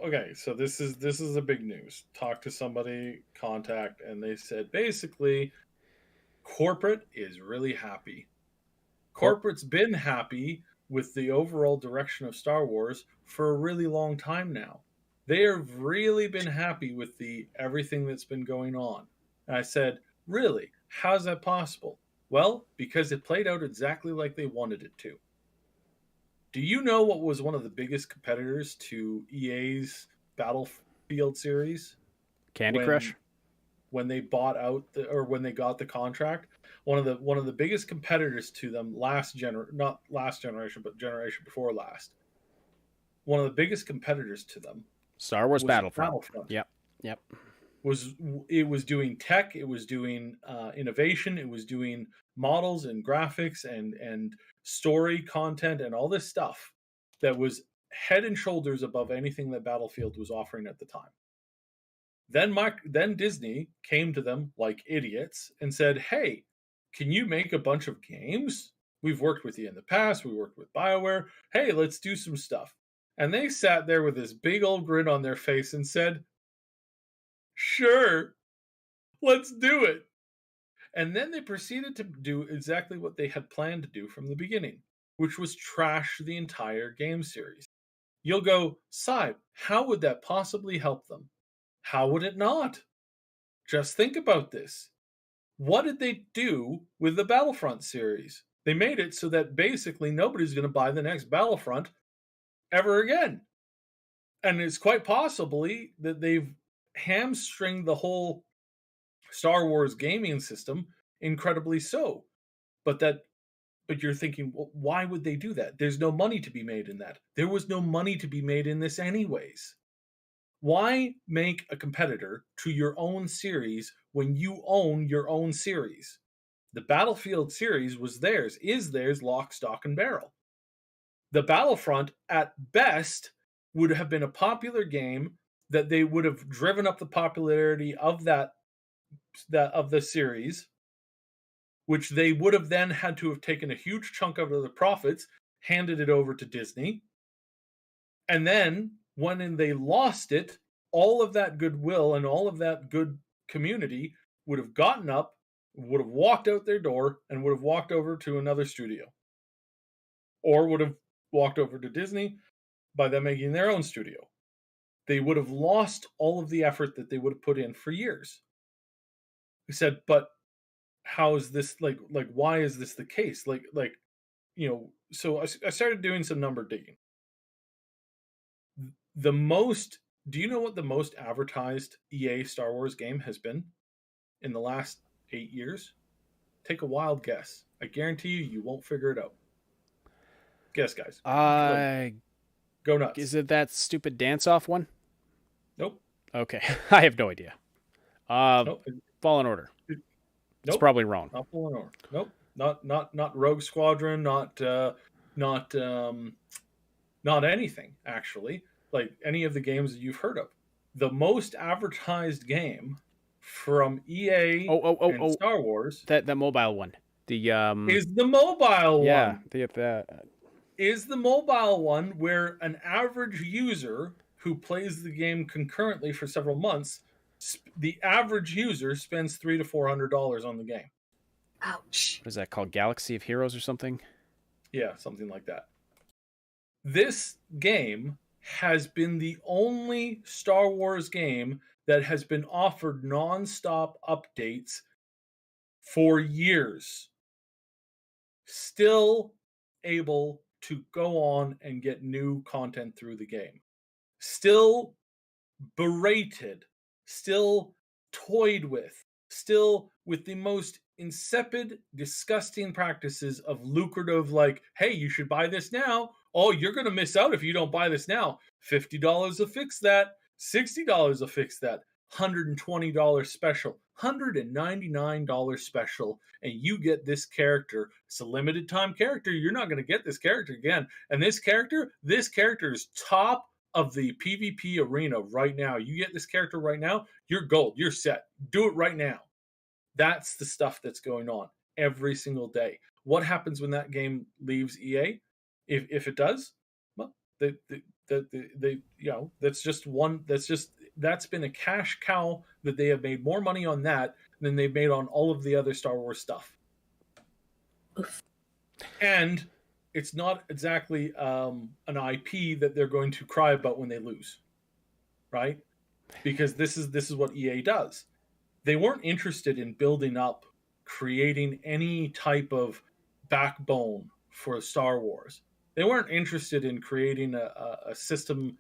[SPEAKER 4] this is the big news. Talk to somebody, contact, and they said basically corporate is really happy. Corporate's been happy with the overall direction of Star Wars for a really long time now. They have really been happy with everything that's been going on. And I said, really? How's that possible? Well, because it played out exactly like they wanted it to. Do you know what was one of the biggest competitors to EA's Battlefield series?
[SPEAKER 2] Candy Crush?
[SPEAKER 4] When they bought out when they got the contract, one of the biggest competitors to them not last generation, but generation before last. One of the biggest competitors to them,
[SPEAKER 2] Star Wars Battlefront. Yep.
[SPEAKER 4] It was doing tech, it was doing innovation, it was doing models and graphics and story content and all this stuff that was head and shoulders above anything that Battlefield was offering at the time. Then Disney came to them like idiots and said, "Hey, can you make a bunch of games? We've worked with you in the past. We worked with BioWare. Hey, let's do some stuff." And they sat there with this big old grin on their face and said, "Sure, let's do it." And then they proceeded to do exactly what they had planned to do from the beginning, which was trash the entire game series. You'll go, Cyb, how would that possibly help them? How would it not? Just think about this. What did they do with the Battlefront series? They made it so that basically nobody's going to buy the next Battlefront ever again. And it's quite possibly that they've hamstringed the whole Star Wars gaming system incredibly so. But you're thinking, well, why would they do that? There's no money to be made in that. There was no money to be made in this anyways. Why make a competitor to your own series when you own your own series? The Battlefield series is theirs, lock, stock, and barrel. The Battlefront, at best, would have been a popular game that they would have driven up the popularity of of the series, which they would have then had to have taken a huge chunk out of the profits, handed it over to Disney, and then when they lost it, all of that goodwill and all of that good community would have gotten up, would have walked out their door, and would have walked over to another studio, or would have walked over to Disney by them making their own studio. They would have lost all of the effort that they would have put in for years. We said, but how is this why is this the case? So I started doing some number digging. Do you know what the most advertised EA Star Wars game has been in the last 8 years? Take a wild guess. I guarantee you won't figure it out. Guess, guys. Go nuts.
[SPEAKER 2] Is it that stupid dance-off one?
[SPEAKER 4] Nope.
[SPEAKER 2] Okay. I have no idea.
[SPEAKER 4] Nope.
[SPEAKER 2] Fallen Order.
[SPEAKER 4] Nope.
[SPEAKER 2] It's probably wrong.
[SPEAKER 4] Not Fallen Order. Nope. not Rogue Squadron, not not anything actually, like any of the games that you've heard of. The most advertised game from EA and
[SPEAKER 2] Oh,
[SPEAKER 4] Star Wars
[SPEAKER 2] that mobile one. The
[SPEAKER 4] is the mobile
[SPEAKER 2] yeah,
[SPEAKER 4] one.
[SPEAKER 2] the
[SPEAKER 4] Is the mobile one where an average user who plays the game concurrently for several months, the average user spends $300 to $400 on the game.
[SPEAKER 3] Ouch.
[SPEAKER 2] what is that called? Galaxy of Heroes or something?
[SPEAKER 4] Yeah, something like that. This game has been the only Star Wars game that has been offered non-stop updates for years. Still able to go on and get new content through the game. Still berated, still toyed with, still with the most insipid, disgusting practices of lucrative, like, hey, you should buy this now. Oh, you're going to miss out if you don't buy this now. $50 will fix that. $60 will fix that. $120 special. $199 special. And you get this character. It's a limited time character. You're not going to get this character again. And this character is top of the PvP arena right now. You get this character right now, you're gold. You're set. Do it right now. That's the stuff that's going on every single day. What happens when that game leaves EA? If it does, well, they that's been a cash cow that they have made more money on that than they've made on all of the other Star Wars stuff.
[SPEAKER 3] Oof.
[SPEAKER 4] And it's not exactly an IP that they're going to cry about when they lose, right? Because this is what EA does. They weren't interested in building up, creating any type of backbone for Star Wars. They weren't interested in creating a system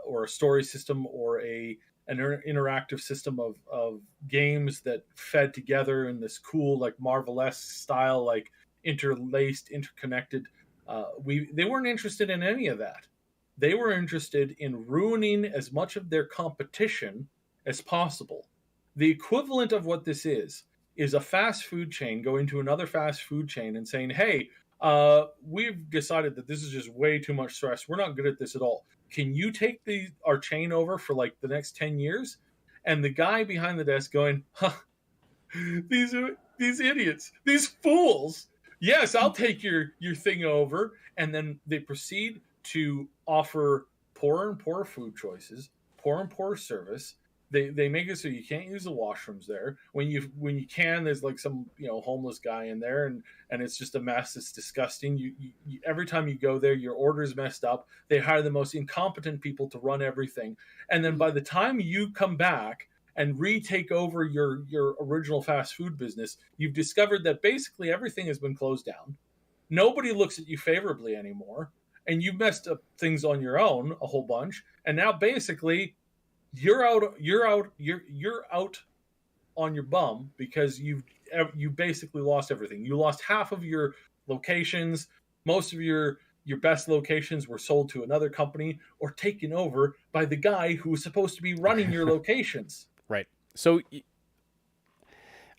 [SPEAKER 4] or a story system or an interactive system of games that fed together in this cool, like Marvel-esque style, like interlaced, interconnected. They weren't interested in any of that. They were interested in ruining as much of their competition as possible. The equivalent of what this is a fast food chain going to another fast food chain and saying, hey, we've decided that this is just way too much stress. We're not good at this at all. Can you take our chain over for like the next 10 years? And the guy behind the desk going, huh, these idiots, these fools. Yes, I'll take your thing over. And then they proceed to offer poorer and poorer food choices, poorer and poorer service. They make it so you can't use the washrooms there. When you can, there's like some homeless guy in there, and it's just a mess. It's disgusting. You every time you go there, your order's messed up. They hire the most incompetent people to run everything, and then by the time you come back and retake over your original fast food business, you've discovered that basically everything has been closed down. Nobody looks at you favorably anymore, and you've messed up things on your own a whole bunch, and now basically you're out on your bum because you basically lost everything. You lost half of your locations. Most of your best locations were sold to another company or taken over by the guy who was supposed to be running your locations.
[SPEAKER 2] Right. So,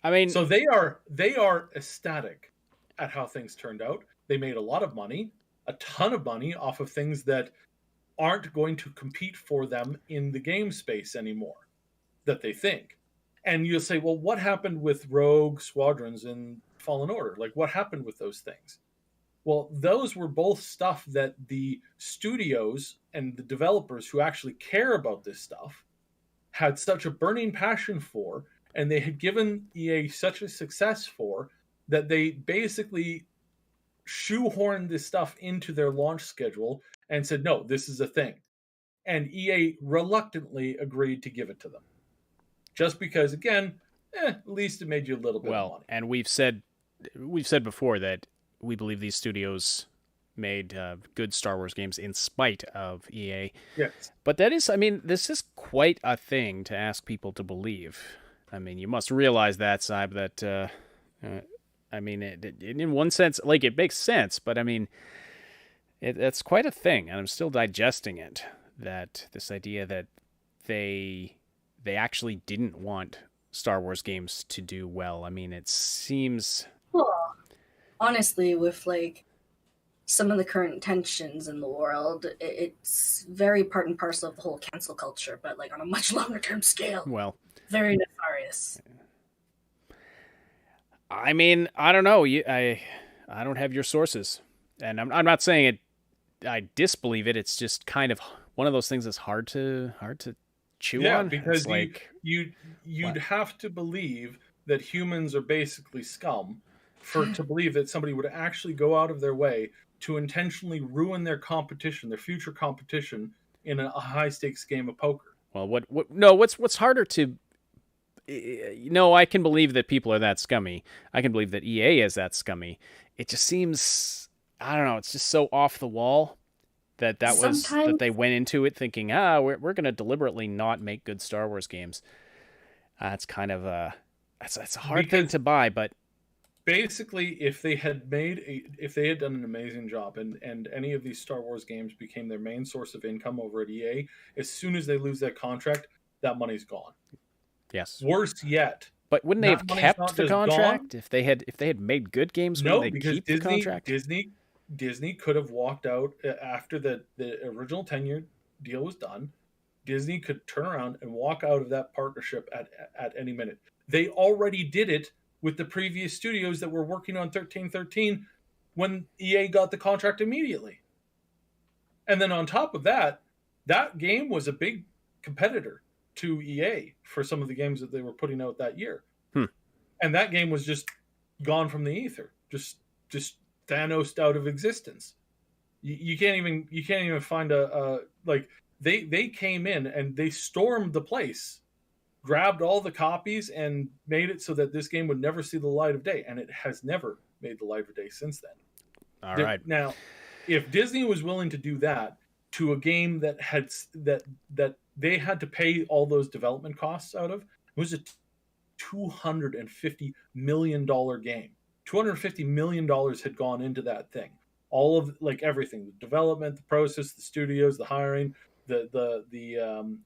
[SPEAKER 2] I mean,
[SPEAKER 4] so they are ecstatic at how things turned out. They made a lot of money, a ton of money off of things that aren't going to compete for them in the game space anymore, that they think. And you'll say, well, what happened with Rogue Squadrons and Fallen Order? Like, what happened with those things? Well, those were both stuff that the studios and the developers who actually care about this stuff had such a burning passion for, and they had given EA such a success for, that they basically shoehorned this stuff into their launch schedule and said, no, this is a thing. And EA reluctantly agreed to give it to them. Just because, again, at least it made you a little bit of money.
[SPEAKER 2] And we've said before that we believe these studios made good Star Wars games in spite of EA.
[SPEAKER 4] Yes.
[SPEAKER 2] But this is quite a thing to ask people to believe. I mean, you must realize that, Saib, that, in one sense, like, it makes sense, but I mean, it's quite a thing, and I'm still digesting it, that this idea that they actually didn't want Star Wars games to do well. I mean, it seems...
[SPEAKER 3] Cool. honestly, with like some of the current tensions in the world, it's very part and parcel of the whole cancel culture, but like on a much longer term scale.
[SPEAKER 2] Well,
[SPEAKER 3] Very nefarious.
[SPEAKER 2] I mean, I don't know. I don't have your sources, and I'm not saying it. I disbelieve it. It's just kind of one of those things that's hard to chew on.
[SPEAKER 4] because
[SPEAKER 2] It's like,
[SPEAKER 4] you'd
[SPEAKER 2] what?
[SPEAKER 4] have to believe that humans are basically scum to believe that somebody would actually go out of their way to intentionally ruin their competition, their future competition, in a high stakes game of poker.
[SPEAKER 2] Well, what? No, what's harder to no, I can believe that people are that scummy. I can believe that EA is that scummy. It just seems, I don't know, it's just so off the wall that
[SPEAKER 3] Sometimes
[SPEAKER 2] they went into it thinking, we're going to deliberately not make good Star Wars games. It's kind of it's a hard thing
[SPEAKER 4] Because
[SPEAKER 2] to buy, but
[SPEAKER 4] basically, if they had done an amazing job, and any of these Star Wars games became their main source of income over at EA, as soon as they lose that contract, that money's gone.
[SPEAKER 2] yes.
[SPEAKER 4] Worse yet,
[SPEAKER 2] But wouldn't they have
[SPEAKER 4] that money's not
[SPEAKER 2] kept the
[SPEAKER 4] just gone.
[SPEAKER 2] contract if they had made good games?
[SPEAKER 4] No,
[SPEAKER 2] Wouldn't they
[SPEAKER 4] because
[SPEAKER 2] keep the contract?
[SPEAKER 4] Disney could have walked out after the original 10-year deal was done. Disney could turn around and walk out of that partnership at any minute. They already did it with the previous studios that were working on 1313 when EA got the contract immediately. And then on top of that, that game was a big competitor to EA for some of the games that they were putting out that year. And that game was just gone from the ether, just Thanos out of existence. You can't even find a like they came in and they stormed the place, grabbed all the copies and made it so that this game would never see the light of day, and it has never made the light of day since then.
[SPEAKER 2] All right.
[SPEAKER 4] Now, if Disney was willing to do that to a game that they had to pay all those development costs out of, it was a $250 million game. $250 million had gone into that thing. All of like everything, the development, the process, the studios, the hiring, the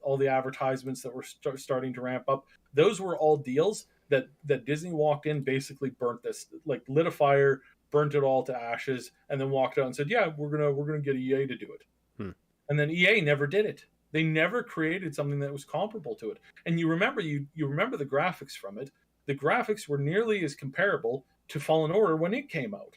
[SPEAKER 4] all the advertisements that were starting to ramp up. Those were all deals that Disney walked in, basically burnt this, like lit a fire, burnt it all to ashes, and then walked out and said, "Yeah, we're gonna get EA to do it." And then EA never did it. They never created something that was comparable to it. And you remember the graphics from it. The graphics were nearly as comparable to Fallen Order when it came out.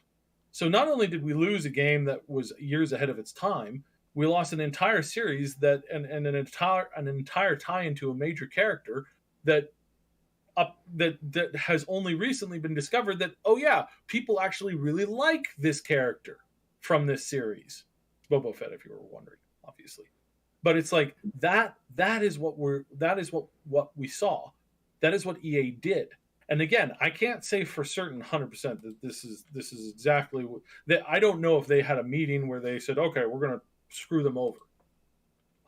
[SPEAKER 4] So not only did we lose a game that was years ahead of its time, we lost an entire series that and an entire tie into a major character that has only recently been discovered that, oh yeah, people actually really like this character from this series. Boba Fett, if you were wondering, obviously. But it's like that is what we saw. That is what EA did. And again, I can't say for certain 100% that this is exactly what that. I don't know if they had a meeting where they said, okay, we're going to screw them over.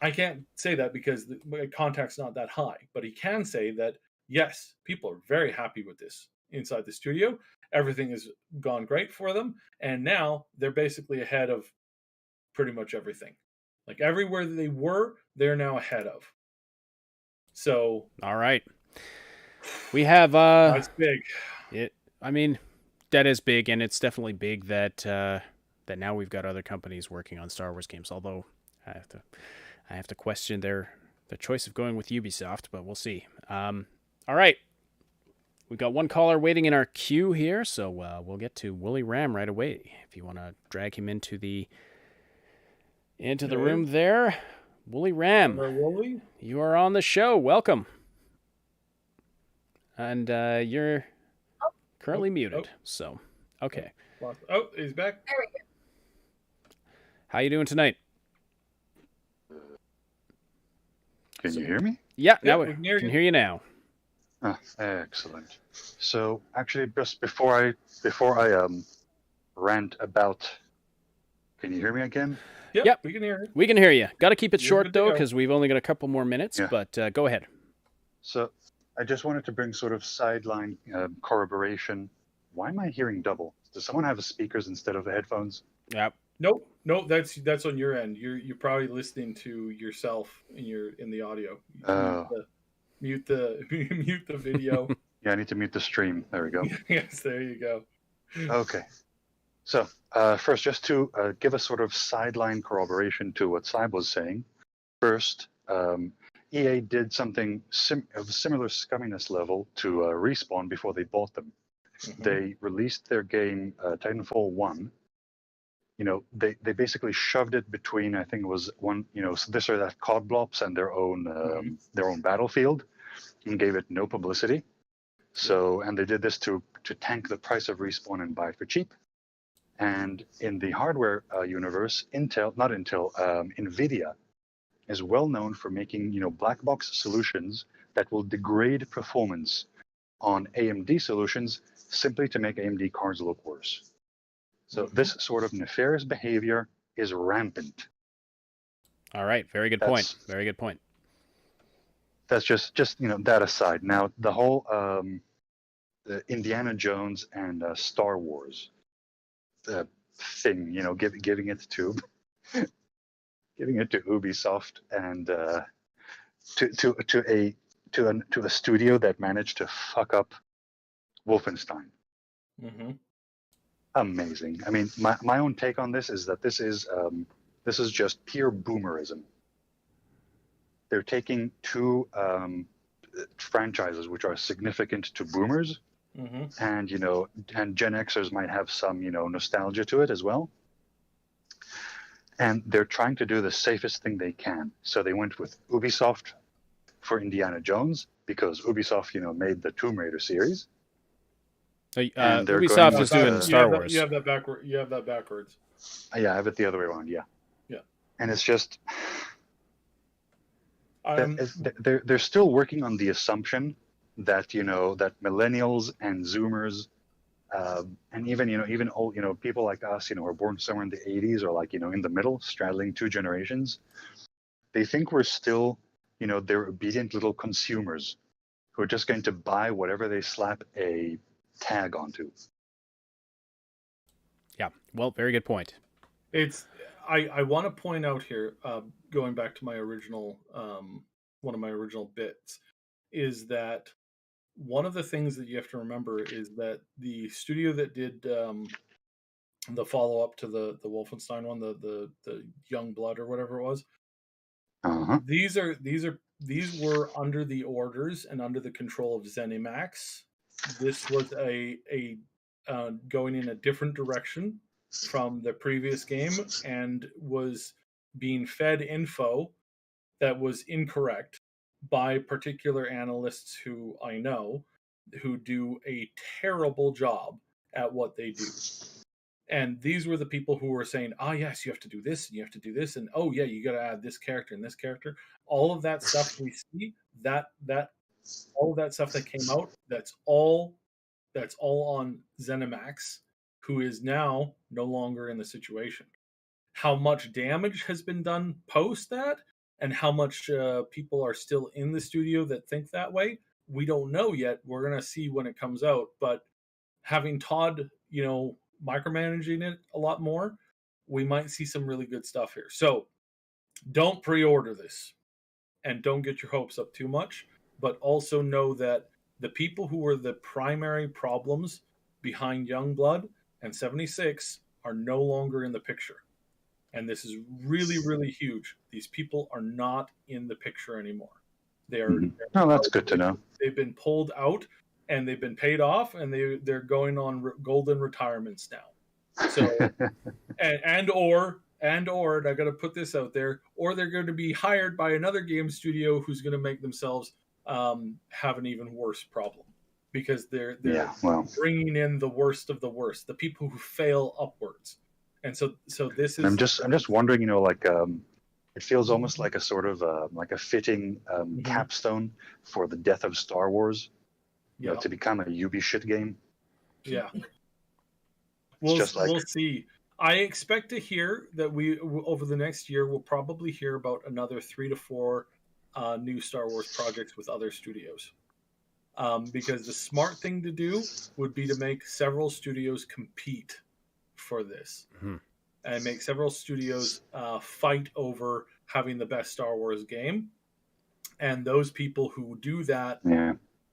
[SPEAKER 4] I can't say that because the contact's not that high, but he can say that yes, people are very happy with this inside the studio. Everything has gone great for them, and now they're basically ahead of pretty much everything. Like everywhere they were, they're now ahead of. So,
[SPEAKER 2] all right. We have
[SPEAKER 4] that's big.
[SPEAKER 2] I mean, that is big, and it's definitely big that that now we've got other companies working on Star Wars games. Although I have to question their choice of going with Ubisoft, but we'll see. All right, we've got one caller waiting in our queue here, so we'll get to Wooly Ram right away. If you want to drag him into the room there, Wooly Ram,
[SPEAKER 4] Wooly?
[SPEAKER 2] you are on the show. Welcome. And you're currently muted, so okay.
[SPEAKER 4] Oh, he's back.
[SPEAKER 3] There we go.
[SPEAKER 2] How you doing tonight?
[SPEAKER 5] Can you hear me?
[SPEAKER 2] Yeah, now
[SPEAKER 4] we
[SPEAKER 2] we
[SPEAKER 4] can hear
[SPEAKER 2] can
[SPEAKER 4] you.
[SPEAKER 2] hear you now.
[SPEAKER 5] Excellent. So actually, just before I rant about, can you hear me again?
[SPEAKER 4] Yep, we can hear you.
[SPEAKER 2] We can hear you. Got to keep it
[SPEAKER 4] You're
[SPEAKER 2] short
[SPEAKER 4] good to
[SPEAKER 2] though,
[SPEAKER 4] go.
[SPEAKER 2] because we've only got a couple more minutes.
[SPEAKER 5] Yeah.
[SPEAKER 2] But go ahead.
[SPEAKER 5] So I just wanted to bring sort of sideline corroboration. Why am I hearing double? Does someone have the speakers instead of the headphones?
[SPEAKER 2] Yep.
[SPEAKER 4] Nope, that's on your end. You're probably listening to yourself in the audio.
[SPEAKER 5] Oh.
[SPEAKER 4] Mute the video.
[SPEAKER 5] Yeah, I need to mute the stream. There we go.
[SPEAKER 4] Yes, there you go.
[SPEAKER 5] Okay. So first, just to give a sort of sideline corroboration to what Saib was saying. First, EA did something of a similar scumminess level to Respawn before they bought them. They released their game Titanfall 1. They basically shoved it between, I think it was one, so this or that COD blobs and their own battlefield, and gave it no publicity. So, and they did this to tank the price of Respawn and buy it for cheap. And in the hardware universe, NVIDIA is well known for making, black box solutions that will degrade performance on AMD solutions simply to make AMD cards look worse. So this sort of nefarious behavior is rampant.
[SPEAKER 2] All right, very good point. Very good point.
[SPEAKER 5] That's just that aside. Now the whole the Indiana Jones and Star Wars thing, giving it to Ubisoft and to a studio that managed to fuck up Wolfenstein. Amazing. I mean, my own take on this is that this is just pure boomerism. They're taking two franchises which are significant to boomers, and and Gen Xers might have some nostalgia to it as well. And they're trying to do the safest thing they can. So they went with Ubisoft for Indiana Jones because Ubisoft made the Tomb Raider series.
[SPEAKER 2] And Ubisoft is doing Star Wars.
[SPEAKER 4] You have that backwards.
[SPEAKER 5] Yeah, I have it the other way around. Yeah. And it's just they're still working on the assumption that that millennials and Zoomers, and even old people like us were born somewhere in the 80s or in the middle, straddling two generations. They think we're still they're obedient little consumers who are just going to buy whatever they slap a tag onto.
[SPEAKER 2] Yeah, well, very good point.
[SPEAKER 4] I want to point out here, going back to my original one of my original bits, is that one of the things that you have to remember is that the studio that did the follow up to the Wolfenstein one, the Young Blood or whatever it was, these were under the orders and under the control of ZeniMax. This was a going in a different direction from the previous game and was being fed info that was incorrect by particular analysts who I know who do a terrible job at what they do. And these were the people who were saying, yes, you have to do this and you have to do this. And, oh, yeah, you got to add this character and this character. All of that stuff we see, all of that stuff that came out, that's all on ZeniMax, who is now no longer in the situation. How much damage has been done post that and how much people are still in the studio that think that way, we don't know yet. We're going to see when it comes out. But having Todd, micromanaging it a lot more, we might see some really good stuff here. So don't pre-order this and don't get your hopes up too much, but also know that the people who were the primary problems behind Youngblood and 76 are no longer in the picture. And this is really, really huge. These people are not in the picture anymore.
[SPEAKER 5] Oh, that's good to know.
[SPEAKER 4] They've been pulled out and they've been paid off, and they're going on golden retirements now. So, and or I got to put this out there, or they're going to be hired by another game studio who's going to make themselves have an even worse problem because they're bringing in the worst of the worst, the people who fail upwards. And so this is.
[SPEAKER 5] I'm just wondering, it feels almost like a sort of like a fitting capstone for the death of Star Wars, to become a Ubi shit game.
[SPEAKER 4] Yeah, we'll see. I expect to hear that we over the next year we'll probably hear about another 3 to 4 new Star Wars projects with other studios, because the smart thing to do would be to make several studios compete for this. And make several studios fight over having the best Star Wars game. And those people who do that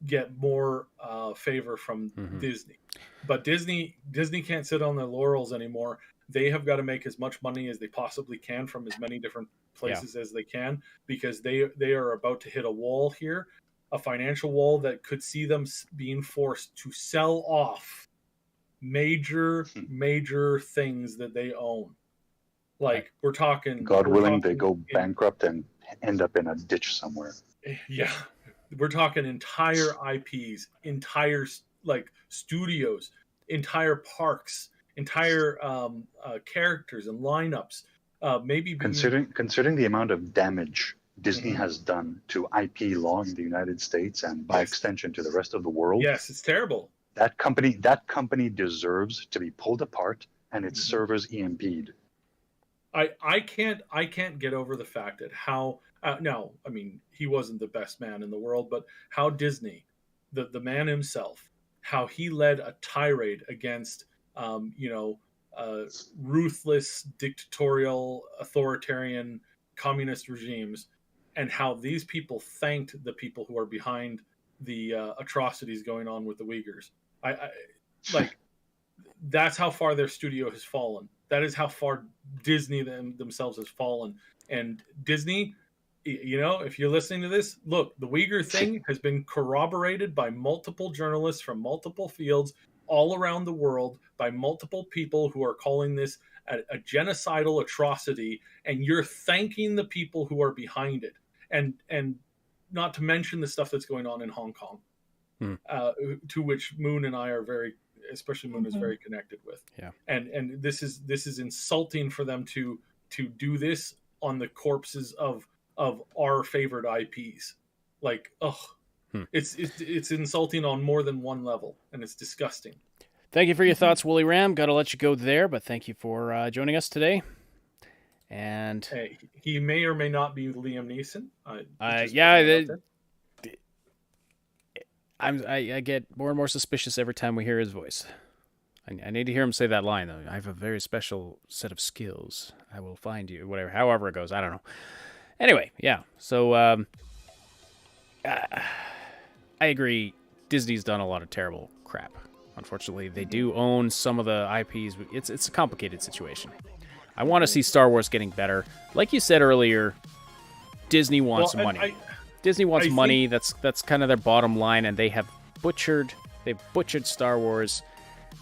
[SPEAKER 4] get more favor from Disney. But Disney can't sit on their laurels anymore. They have got to make as much money as they possibly can from as many different places as they can, because they are about to hit a wall here, a financial wall that could see them being forced to sell off major things that they own. Like, we're talking,
[SPEAKER 5] God willing, they go bankrupt and end up in a ditch somewhere.
[SPEAKER 4] Yeah, we're talking entire IPs, entire studios, entire parks, entire characters and lineups. Maybe
[SPEAKER 5] considering the amount of damage Disney has done to IP law in the United States and by extension to the rest of the world.
[SPEAKER 4] Yes, it's terrible.
[SPEAKER 5] That company deserves to be pulled apart and its servers EMP'd.
[SPEAKER 4] I can't get over the fact that how no, I mean, he wasn't the best man in the world, but how Disney, the man himself, how he led a tirade against ruthless, dictatorial, authoritarian, communist regimes, and how these people thanked the people who are behind the atrocities going on with the Uyghurs. I like, that's how far their studio has fallen. That is how far Disney themselves has fallen. And Disney, if you're listening to this, look, the Uyghur thing has been corroborated by multiple journalists from multiple fields all around the world, by multiple people who are calling this a genocidal atrocity, and you're thanking the people who are behind it. And not to mention the stuff that's going on in Hong Kong, to which Moon and I are especially Moon is very connected with. Yeah. And this is insulting for them to do this on the corpses of our favorite IPs. Like, it's insulting on more than one level, and it's disgusting.
[SPEAKER 2] Thank you for your thoughts, Wooly Ram. Got to let you go there, but thank you for joining us today. And
[SPEAKER 4] hey, he may or may not be Liam Neeson.
[SPEAKER 2] I get more and more suspicious every time we hear his voice. I need to hear him say that line, though. I have a very special set of skills. I will find you. Whatever, however it goes. I don't know. Anyway, yeah. So I agree. Disney's done a lot of terrible crap. Unfortunately, they do own some of the IPs. It's a complicated situation. I want to see Star Wars getting better. Like you said earlier, Disney wants money. Disney wants money. That's kind of their bottom line, and they've butchered Star Wars,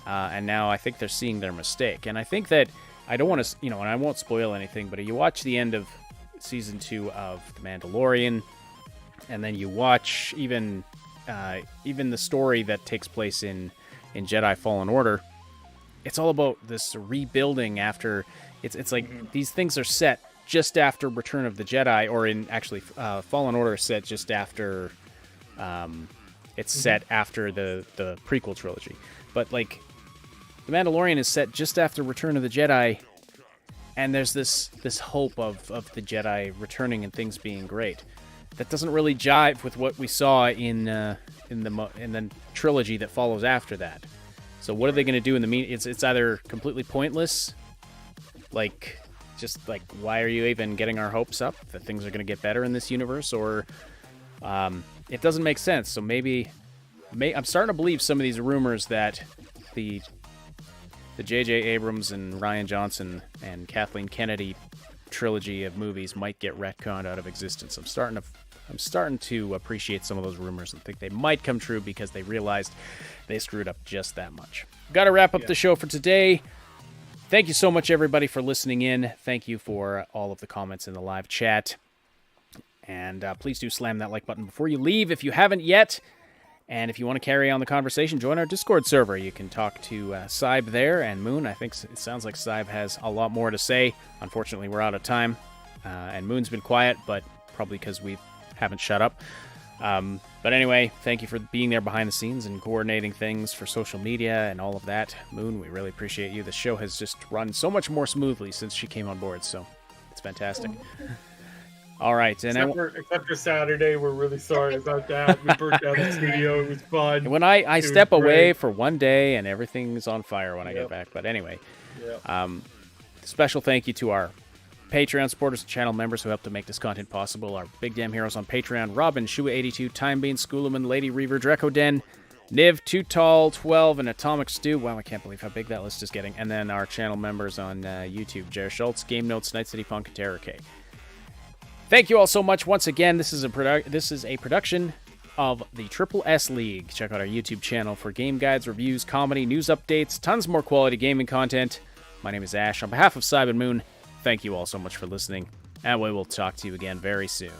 [SPEAKER 2] and now I think they're seeing their mistake. And I think that I don't want to, and I won't spoil anything, but you watch the end of season 2 of The Mandalorian, and then you watch even the story that takes place in Jedi Fallen Order. It's all about this rebuilding after. It's like these things are set just after Return of the Jedi, or in actually Fallen Order is set just after. It's set after the prequel trilogy, but like The Mandalorian is set just after Return of the Jedi, and there's this hope of the Jedi returning and things being great. That doesn't really jive with what we saw in the trilogy that follows after that. So what are they going to do in the It's either completely pointless, like just like, why are you even getting our hopes up that things are going to get better in this universe, or it doesn't make sense. So maybe I'm starting to believe some of these rumors that the J.J. Abrams and Rian Johnson and Kathleen Kennedy trilogy of movies might get retconned out of existence. I'm starting to appreciate some of those rumors and think they might come true because they realized they screwed up just that much. Got to wrap up the show for today. Thank you so much, everybody, for listening in. Thank you for all of the comments in the live chat. And please do slam that like button before you leave if you haven't yet. And if you want to carry on the conversation, join our Discord server. You can talk to Cyb there, and Moon. I think it sounds like Cyb has a lot more to say. Unfortunately, we're out of time. And Moon's been quiet, but probably because we haven't shut up. But anyway, thank you for being there behind the scenes and coordinating things for social media and all of that. Moon, we really appreciate you. The show has just run so much more smoothly since she came on board, so it's fantastic. All right. And
[SPEAKER 4] except for Saturday, we're really sorry about that. We burnt down the studio. It was fun.
[SPEAKER 2] When I step away for one day and everything's on fire when I get back. But anyway, special thank you to our Patreon supporters and channel members who help to make this content possible are Big Damn Heroes on Patreon, Robin, Shua82, Timebean, Schoolaman, Lady Reaver, Dreco Den, Niv, Too Tall, 12, and Atomic Stew. Wow, I can't believe how big that list is getting. And then our channel members on YouTube, Jer Schultz, Game Notes, Night City Punk, and Terror K. Thank you all so much. Once again, this is a production of the Triple S League. Check out our YouTube channel for game guides, reviews, comedy, news updates, tons more quality gaming content. My name is Ash. On behalf of Cyber Moon, thank you all so much for listening, and we will talk to you again very soon.